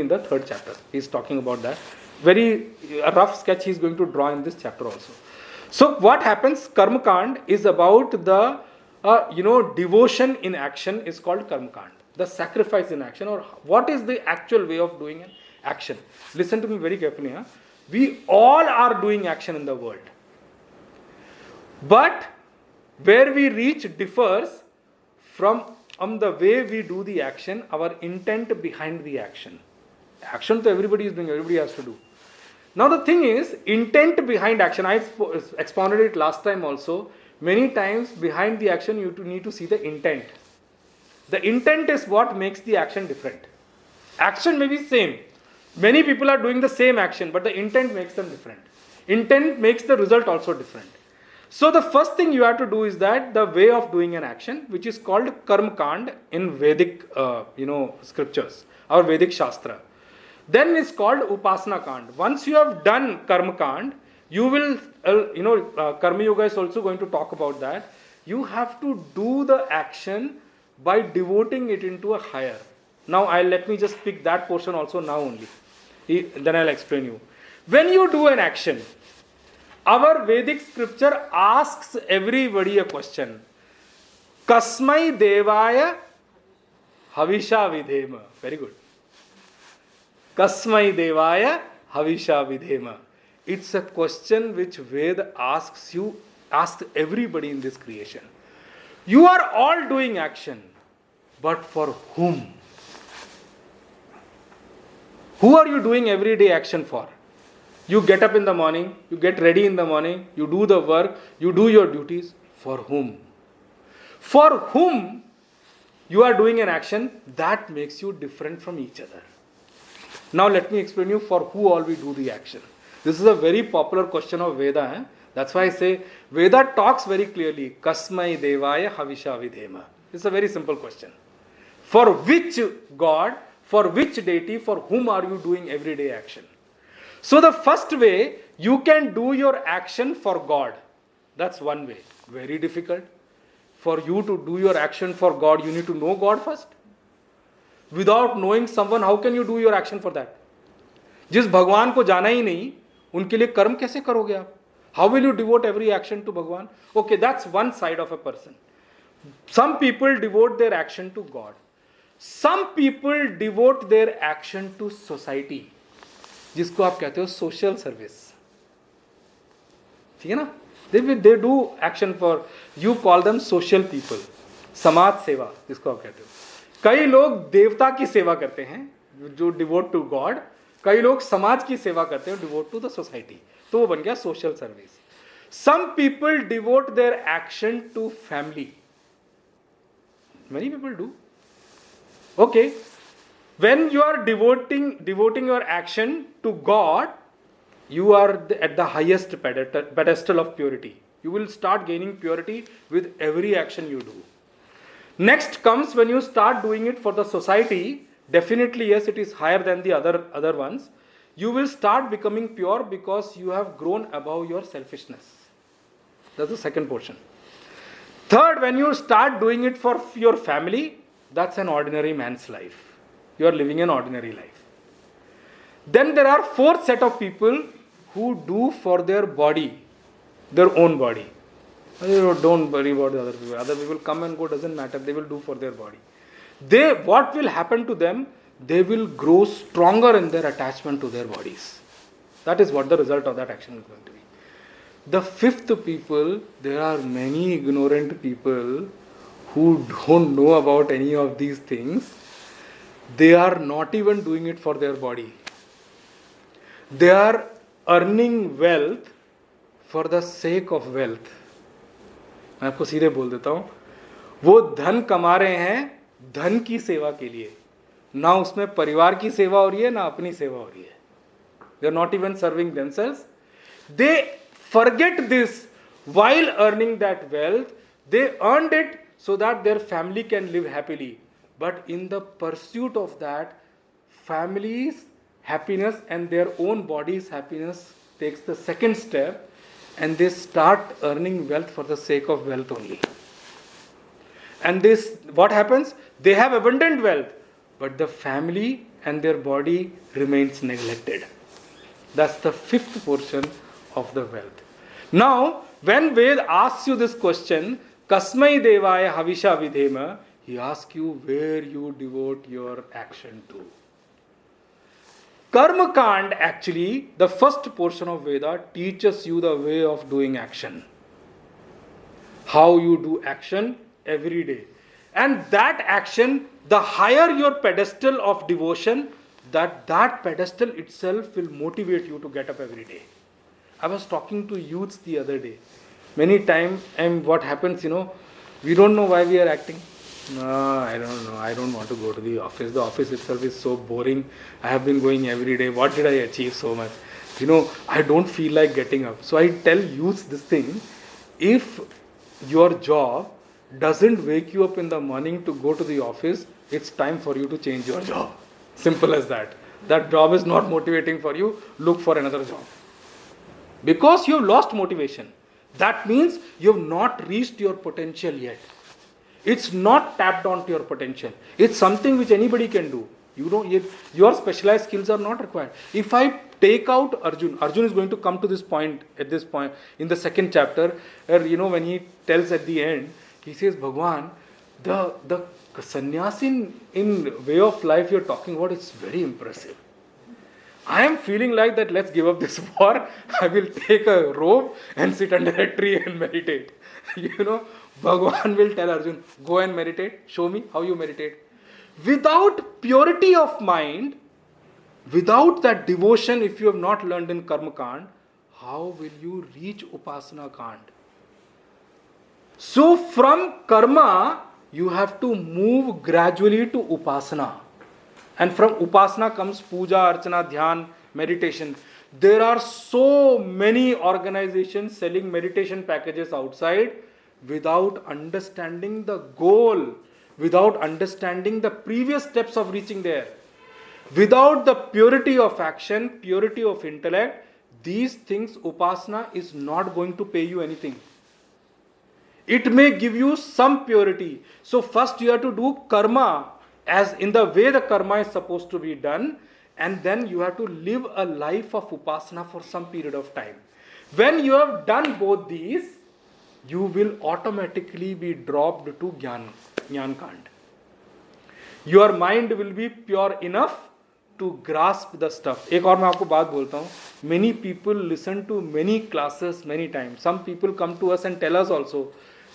in the third chapter. He is talking about that. A rough sketch he is going to draw in this chapter also. So what happens? Karma Kand is about the devotion in action is called Karma Kand. The sacrifice in action, or what is the actual way of doing an action. Listen to me very carefully. We all are doing action in the world. But where we reach differs from the way we do the action, our intent behind the action. Action to everybody is doing, everybody has to do. Now the thing is, intent behind action, I expounded it last time also. Many times behind the action you need to see the intent. The intent is what makes the action different. Action may be same. Many people are doing the same action, but the intent makes them different. Intent makes the result also different. So the first thing you have to do is that the way of doing an action, which is called Karma Kand in Vedic scriptures, our Vedic Shastra. Then it's called Upasana Kand. Once you have done Karma Kand, you will, Karma Yoga is also going to talk about that. You have to do the action by devoting it into a higher. Now let me just pick that portion also now only. Then I'll explain you. When you do an action, our Vedic scripture asks everybody a question. Kasmai Devaya Havisha Vidhema. Very good. Kasmai Devaya Havisha Vidhema. It's a question which Veda asks everybody in this creation. You are all doing action, but for whom? Who are you doing everyday action for? You get up in the morning, you get ready in the morning, you do the work, you do your duties. For whom? For whom you are doing an action, that makes you different from each other. Now let me explain you for who all we do the action. This is a very popular question of Veda. That's why I say Veda talks very clearly. Kasmai Devaya Havisha Vidhema. It's a very simple question. For which God, for which deity, for whom are you doing everyday action? So the first way, you can do your action for God. That's one way. Very difficult. For you to do your action for God, you need to know God first. Without knowing someone, how can you do your action for that? जिस भगवान को जाना ही नहीं, उनके लिए कर्म कैसे करोगे आप? How will you devote every action to Bhagwan? Okay, that's one side of a person. Some people devote their action to God. Some people devote their action to society. जिसको आप कहते हो सोशल सर्विस, ठीक है ना. They do action for, you call them social people, समाज सेवा जिसको आप कहते हो. कई लोग देवता की सेवा करते हैं जो डिवोट टू गॉड, कई लोग समाज की सेवा करते हैं डिवोट टू द सोसाइटी, तो वो बन गया social service. Some people devote their action to family, many people do. Okay, when you are devoting your action to God, you are at the highest pedestal of purity. You will start gaining purity with every action you do. Next comes when you start doing it for the society. Definitely yes, it is higher than the other ones. You will start becoming pure because you have grown above your selfishness. That's the second portion. Third, when you start doing it for your family, that's an ordinary man's life. You are living an ordinary life. Then there are fourth set of people who do for their body, their own body. Don't worry about the other people. Other people come and go, doesn't matter. They will do for their body. What will happen to them? They will grow stronger in their attachment to their bodies. That is what the result of that action is going to be. The fifth people, there are many ignorant people who don't know about any of these things. They are not even doing it for their body. They are earning wealth for the sake of wealth. मैं आपको सीधे बोल देता हूँ, वो धन कमा रहे हैं धन की सेवा के लिए, ना उसमें परिवार की सेवा हो रही है ना अपनी सेवा हो रही है. They are not even serving themselves. They forget this while earning that wealth. They earned it so that their family can live happily. But in the pursuit of that, family's happiness and their own body's happiness takes the second step, and they start earning wealth for the sake of wealth only. And this, what happens? They have abundant wealth, but the family and their body remains neglected. That's the fifth portion of the wealth. Now, when Ved asks you this question, Kasmai Devaya Havisha Vidhema, he asks you where you devote your action to. Karma Kand, actually, the first portion of Veda teaches you the way of doing action. How you do action every day. And that action, the higher your pedestal of devotion, that pedestal itself will motivate you to get up every day. I was talking to youths the other day. Many times, and what happens, we don't know why we are acting. No, I don't know. I don't want to go to the office. The office itself is so boring. I have been going every day. What did I achieve so much? I don't feel like getting up. So I tell youths this thing. If your job doesn't wake you up in the morning to go to the office, it's time for you to change your job. Simple as that. That job is not motivating for you. Look for another job. Because you have lost motivation. That means you have not reached your potential yet. It's not tapped onto your potential. It's something which anybody can do. Your specialized skills are not required. If I take out Arjun is going to come to this point, at this point, in the second chapter, where, when he tells at the end, he says, Bhagwan, the sannyas in way of life you're talking about, it's very impressive. I am feeling like that, let's give up this war. I will take a robe and sit under a tree and meditate. Bhagwan will tell Arjun, go and meditate. Show me how you meditate. Without purity of mind, without that devotion, if you have not learned in Karma Kand, how will you reach Upasana Kand? So from Karma, you have to move gradually to Upasana. And from Upasana comes Puja, Archana, Dhyan, meditation. There are so many organizations selling meditation packages outside without understanding the goal, without understanding the previous steps of reaching there. Without the purity of action, purity of intellect, these things, Upasana is not going to pay you anything. It may give you some purity. So first you have to do karma as in the way the karma is supposed to be done, and then you have to live a life of Upasana for some period of time. When you have done both these, you will automatically be dropped to Jnana Kand. Your mind will be pure enough to grasp the stuff. एक और मैं आपको बात बोलता हूँ. Many people listen to many classes many times. Some people come to us and tell us also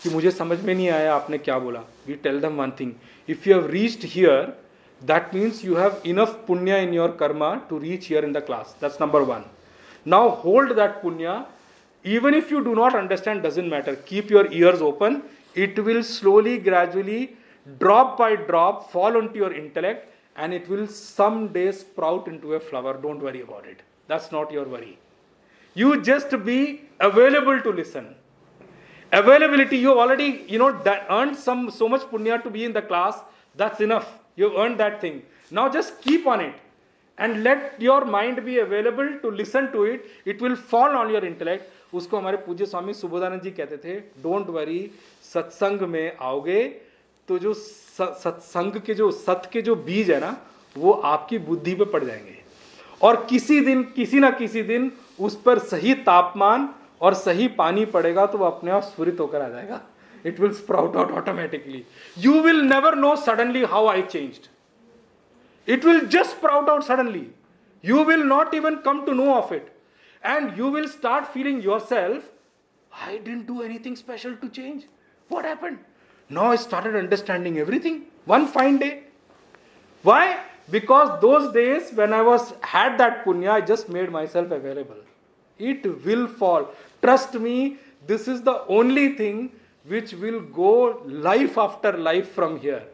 कि मुझे समझ में नहीं आया आपने क्या बोला. We tell them one thing. If you have reached here, that means you have enough punya in your karma to reach here in the class. That's number one. Now hold that punya. Even if you do not understand, doesn't matter. Keep your ears open. It will slowly, gradually, drop by drop, fall onto your intellect, and it will someday sprout into a flower. Don't worry about it. That's not your worry. You just be available to listen. Availability, you already, earned so much punya to be in the class. That's enough. You earned that thing. Now just keep on it. And let your mind be available to listen to it. It will fall on your intellect. उसको हमारे पूज्य स्वामी सुबोधानंद जी कहते थे, don't worry, सत्संग में आओगे तो जो सत्संग के जो सत के जो बीज है ना, वो आपकी बुद्धि पे पड़ जाएंगे. और किसी ना किसी दिन उस पर सही तापमान और सही पानी पड़ेगा तो वो अपने आप स्फुरित होकर आ जाएगा. It will sprout out automatically. You will never know suddenly how I changed. It will just sprout out suddenly. You will not even come to know of it. And you will start feeling yourself, I didn't do anything special to change. What happened? Now I started understanding everything. One fine day. Why? Because those days when I had that punya, I just made myself available. It will fall. Trust me, this is the only thing which will go life after life from here.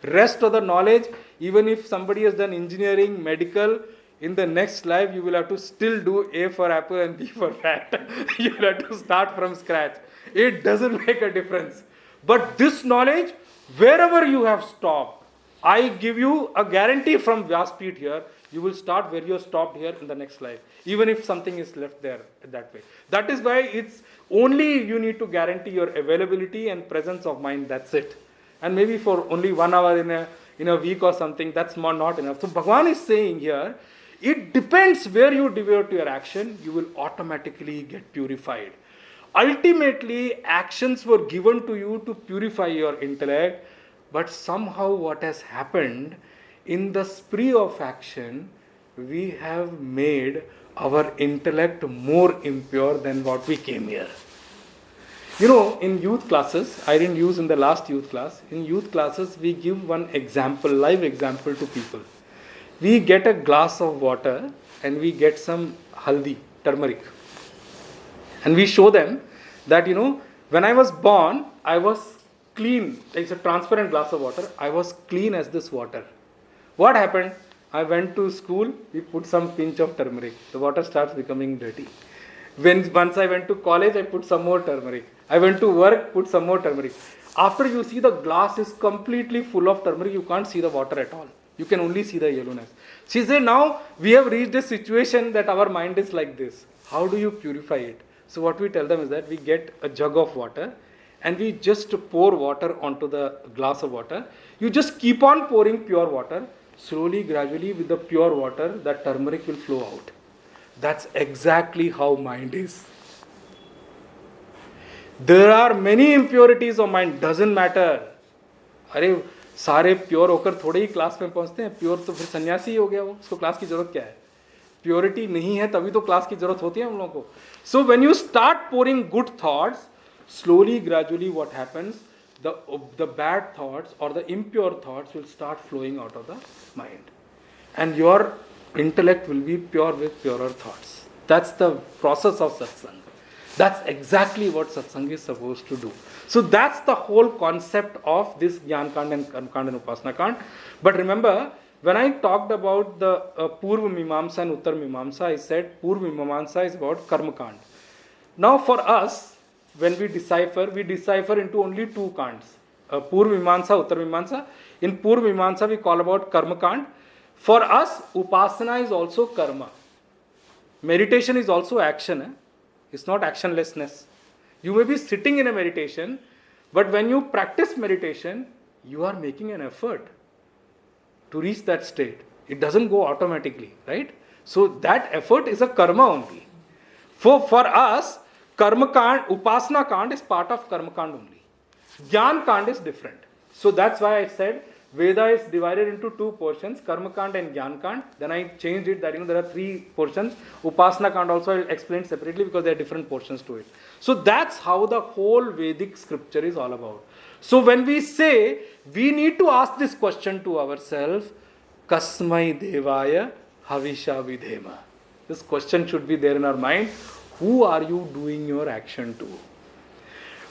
Rest of the knowledge, even if somebody has done engineering, medical, in the next life you will have to still do A for apple and B for rat. You will have to start from scratch. It doesn't make a difference. But this knowledge, wherever you have stopped, I give you a guarantee from Vyaspeeth here, you will start where you stopped here in the next life. Even if something is left there that way. That is why it's only you need to guarantee your availability and presence of mind. That's it. And maybe for only 1 hour in a week or something, that's not enough. So Bhagavan is saying here, it depends where you devote your action, you will automatically get purified. Ultimately, actions were given to you to purify your intellect, but somehow what has happened, in the spree of action, we have made our intellect more impure than what we came here. In youth classes, I didn't use in the last youth class, in youth classes we give one example, live example to people. We get a glass of water and we get some haldi, turmeric. And we show them that, when I was born, I was clean. It's a transparent glass of water. I was clean as this water. What happened? I went to school, we put some pinch of turmeric. The water starts becoming dirty. Once I went to college, I put some more turmeric. I went to work, put some more turmeric. After you see the glass is completely full of turmeric, you can't see the water at all. You can only see the yellowness. She said, now we have reached a situation that our mind is like this. How do you purify it? So what we tell them is that we get a jug of water and we just pour water onto the glass of water. You just keep on pouring pure water. Slowly, gradually, with the pure water, that turmeric will flow out. That's exactly how mind is. There are many impurities of mind. Doesn't matter. अरे सारे pure होकर थोड़े ही class में पहुंचते हैं. Pure तो फिर सन्यासी हो गया वो. उसको क्लास की जरूरत क्या है? प्योरिटी नहीं है तभी तो क्लास की जरूरत होती है हम लोगों को. So when you start pouring good thoughts, slowly, gradually, what happens? The bad thoughts or the impure thoughts will start flowing out of the mind. And your intellect will be pure with purer thoughts. That's the process of satsang. That's exactly what satsang is supposed to do. So that's the whole concept of this Jnana Kand and Karma Kand and Upasana Kand. But remember, when I talked about the Purva Mimamsa and Uttar Mimamsa, I said Purva Mimamsa is about Karma Kand. Now for us, when we decipher into only two kands. Purva Mimamsa, Uttar Mimamsa. In Purva Mimamsa we call about Karma Kand. For us, Upasana is also karma. Meditation is also action. It's not actionlessness. You may be sitting in a meditation, but when you practice meditation, you are making an effort to reach that state. It doesn't go automatically, right? So that effort is a karma only. For us, Karma Kand, Upasana Kand is part of Karma Kand only. Jnana Kand is different. So that's why I said Veda is divided into two portions, Karma Kand and Jnana Kand. Then I changed it that there are three portions. Upasana Kand also I'll explain separately because there are different portions to it. So that's how the whole Vedic scripture is all about. So when we say, we need to ask this question to ourselves, Kasmai Devaya Havisha Vidhema. This question should be there in our mind. Who are you doing your action to?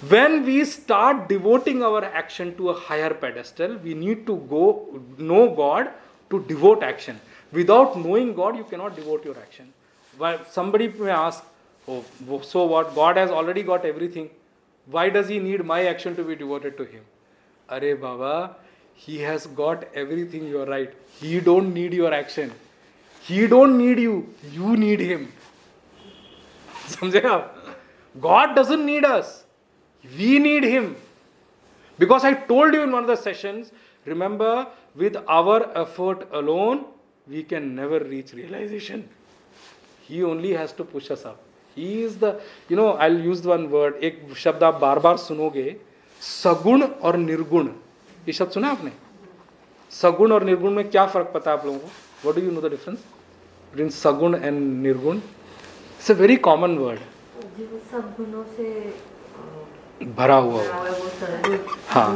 When we start devoting our action to a higher pedestal, we need to go know God to devote action. Without knowing God, you cannot devote your action. Well, somebody may ask, oh, so what? God has already got everything. Why does he need my action to be devoted to him? Are Baba, he has got everything, you are right. He don't need your action. He don't need you. You need him. समझे आप? God doesn't need us. We need him. Because I told you in one of the sessions, remember, with our effort alone, we can never reach realization. He only has to push us up. He is the, I'll use one word, एक शब्द आप बार बार सुनोगे, सगुण और निर्गुण. ये शब्द सुना आपने? सगुण और निर्गुण में क्या फर्क पता है आप लोगों को? What do you know the difference between सगुण and निर्गुण? It's a very common word. सब गुणों से भरा हुआ हाँ.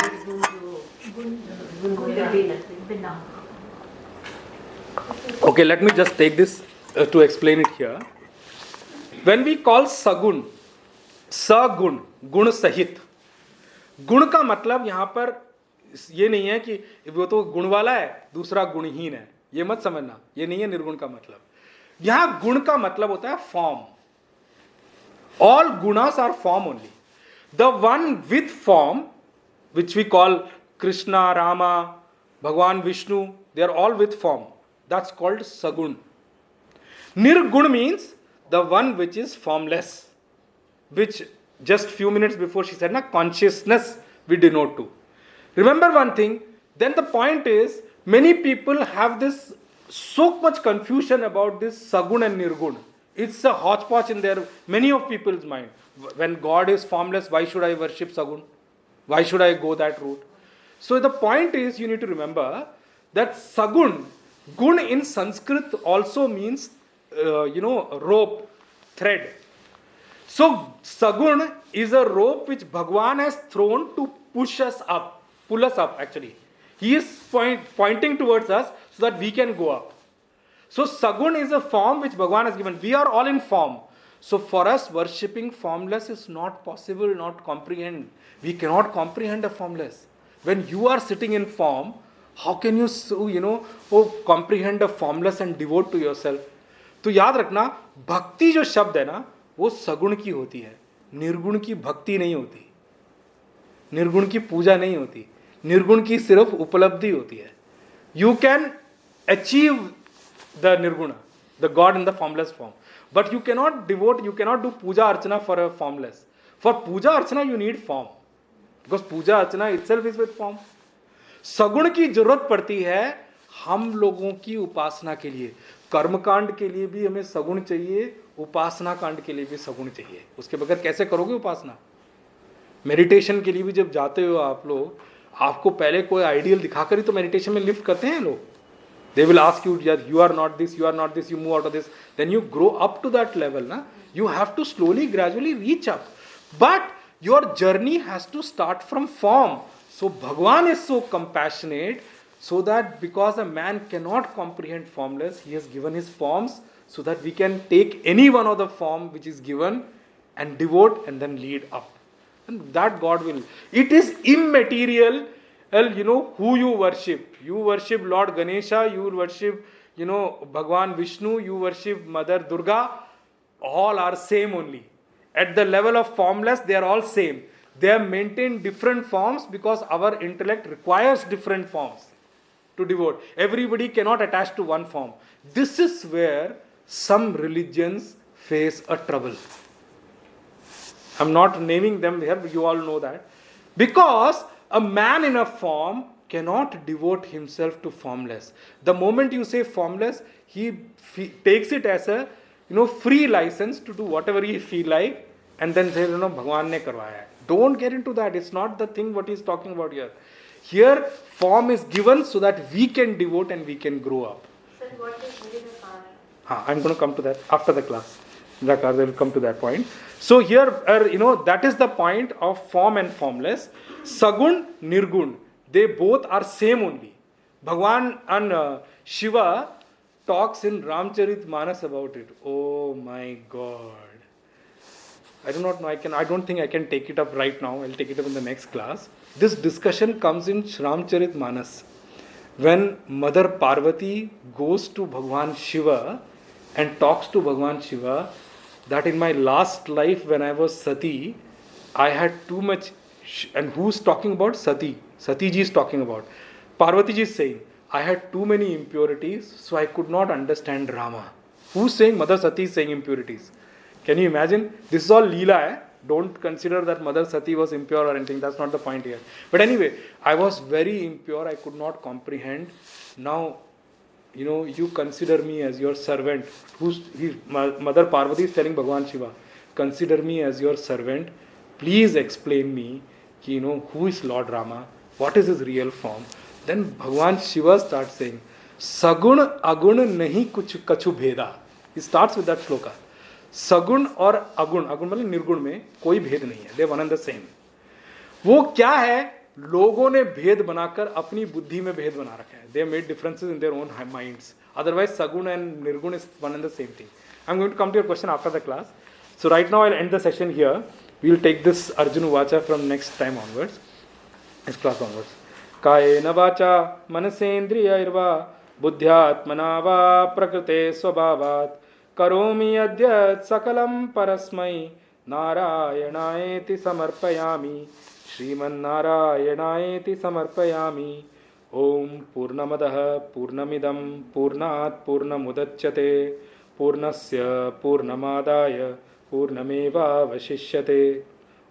Okay, let me just take this to explain it here. When we call sagun, sagun, गुण सहित, गुण का मतलब यहां पर ये नहीं है कि वो तो गुण वाला है दूसरा गुणहीन है, ये मत समझना, ये नहीं है निर्गुण का मतलब. यहां गुण का मतलब होता है form. All gunas are form only. The one with form, which we call Krishna, Rama, Bhagwan, Vishnu, they are all with form. That's called Sagun. Nirgun means the one which is formless, which just few minutes before she said, consciousness we denote to. Remember one thing, then the point is, many people have this so much confusion about this Sagun and Nirgun. It's a hodgepodge in many of people's mind. When God is formless, why should I worship Sagun? Why should I go that route? So the point is, you need to remember that Sagun, Gun in Sanskrit also means, rope, thread. So Sagun is a rope which Bhagwan has thrown to push us up, pull us up actually. He is pointing towards us so that we can go up. So Sagun is a form which Bhagwan has given. We are all in form. So for us, worshipping formless is not possible, not comprehend. We cannot comprehend a formless. When you are sitting in form, how can you comprehend a formless and devote to yourself? तो याद रखना, भक्ति जो शब्द है ना, वो सगुण की होती है, निर्गुण की भक्ति नहीं होती, निर्गुण की पूजा नहीं होती, निर्गुण की सिर्फ उपलब्धि होती है. You can achieve the nirguna, the God in the formless form. But you cannot do puja archana for a formless. For puja archana you need form. Because puja archana itself is with form. सगुण की जरूरत पड़ती है हम लोगों की उपासना के लिए. कर्म कांड के लिए भी हमें सगुण चाहिए, उपासना कांड के लिए भी सगुण चाहिए. उसके बगैर कैसे करोगे उपासना? मेडिटेशन के लिए भी जब जाते हो आप लोग, आपको पहले कोई आइडियल दिखाकर ही तो मेडिटेशन में लिफ्ट करते हैं लोग. They will ask you, you are not this, you are not this, you move out of this. Then you grow up to that level. You have to slowly, gradually reach up. But your journey has to start from form. So Bhagwan is so compassionate, so that because a man cannot comprehend formless, he has given his forms so that we can take any one of the form which is given and devote and then lead up. And that God will. It is immaterial. Who you worship. You worship Lord Ganesha, you worship, Bhagwan Vishnu, you worship Mother Durga. All are same only. At the level of formless, they are all same. They have maintained different forms because our intellect requires different forms to devote. Everybody cannot attach to one form. This is where some religions face a trouble. I'm not naming them here, but you all know that. Because a man in a form cannot devote himself to formless. The moment you say formless, he takes it as a free license to do whatever he feel like, and then says, Bhagwan ne karwaya hai. Don't get into that. It's not the thing what he's talking about here. Here, form is given so that we can devote and we can grow up. Sir, what is Nirakara? I'm going to come to that after the class. Nirakara, will come to that point. So here, that is the point of form and formless. Sagun, Nirgun, they both are same only. Bhagwan and Shiva talks in Ramcharit Manas about it. Oh my God. I do not know. I don't think I can take it up right now. I'll take it up in the next class. This discussion comes in Ramcharit Manas. When Mother Parvati goes to Bhagwan Shiva and talks to Bhagwan Shiva that in my last life when I was Sati, I had too much. And who's talking about? Sati. Sati ji is talking about. Parvati ji is saying, I had too many impurities, so I could not understand Rama. Who's saying? Mother Sati is saying impurities. Can you imagine? This is all Leela. Don't consider that Mother Sati was impure or anything. That's not the point here. But anyway, I was very impure. I could not comprehend. Now, you consider me as your servant. Mother Parvati is telling Bhagwan Shiva, consider me as your servant. Please explain me, who is Lord Rama? What is his real form? Then Bhagwan Shiva starts saying, Sagun agun nahi kuch kachu bheda. He starts with that shloka. सगुण और अगुण, अगुण मतलब निर्गुण में कोई भेद नहीं है, दे one and the same. वो क्या है? लोगों ने भेद बनाकर अपनी बुद्धि में भेद बना रखा है. They made differences in their own minds. Otherwise saguna and nirguna is one and the same thing. I am going to come to your question after the class. So right now I will end the session here. We will take this Arjuna वाचा from next time onwards, इस class onwards. कायेन वाचा मनसेन्द्रियैर्वा बुद्ध्यात्मना वा प्रकृते स्वभावात् करोमि अद्य सकलं परस्मै नारायणायेति समर्पयामि. श्रीमन्नारायणायेति समर्पयामि. ओम पूर्णमदः पूर्णमिदं पूर्णात् पूर्णमुदच्यते पूर्णस्य पूर्णमादाय पूर्णमेवावशिष्यते.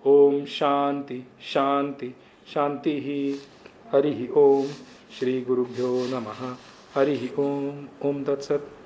ओम शांति शांति शांतिः. हरिः ओम. श्री गुरुभ्यो नमः. हरिः ओम. ओम तत्सत्.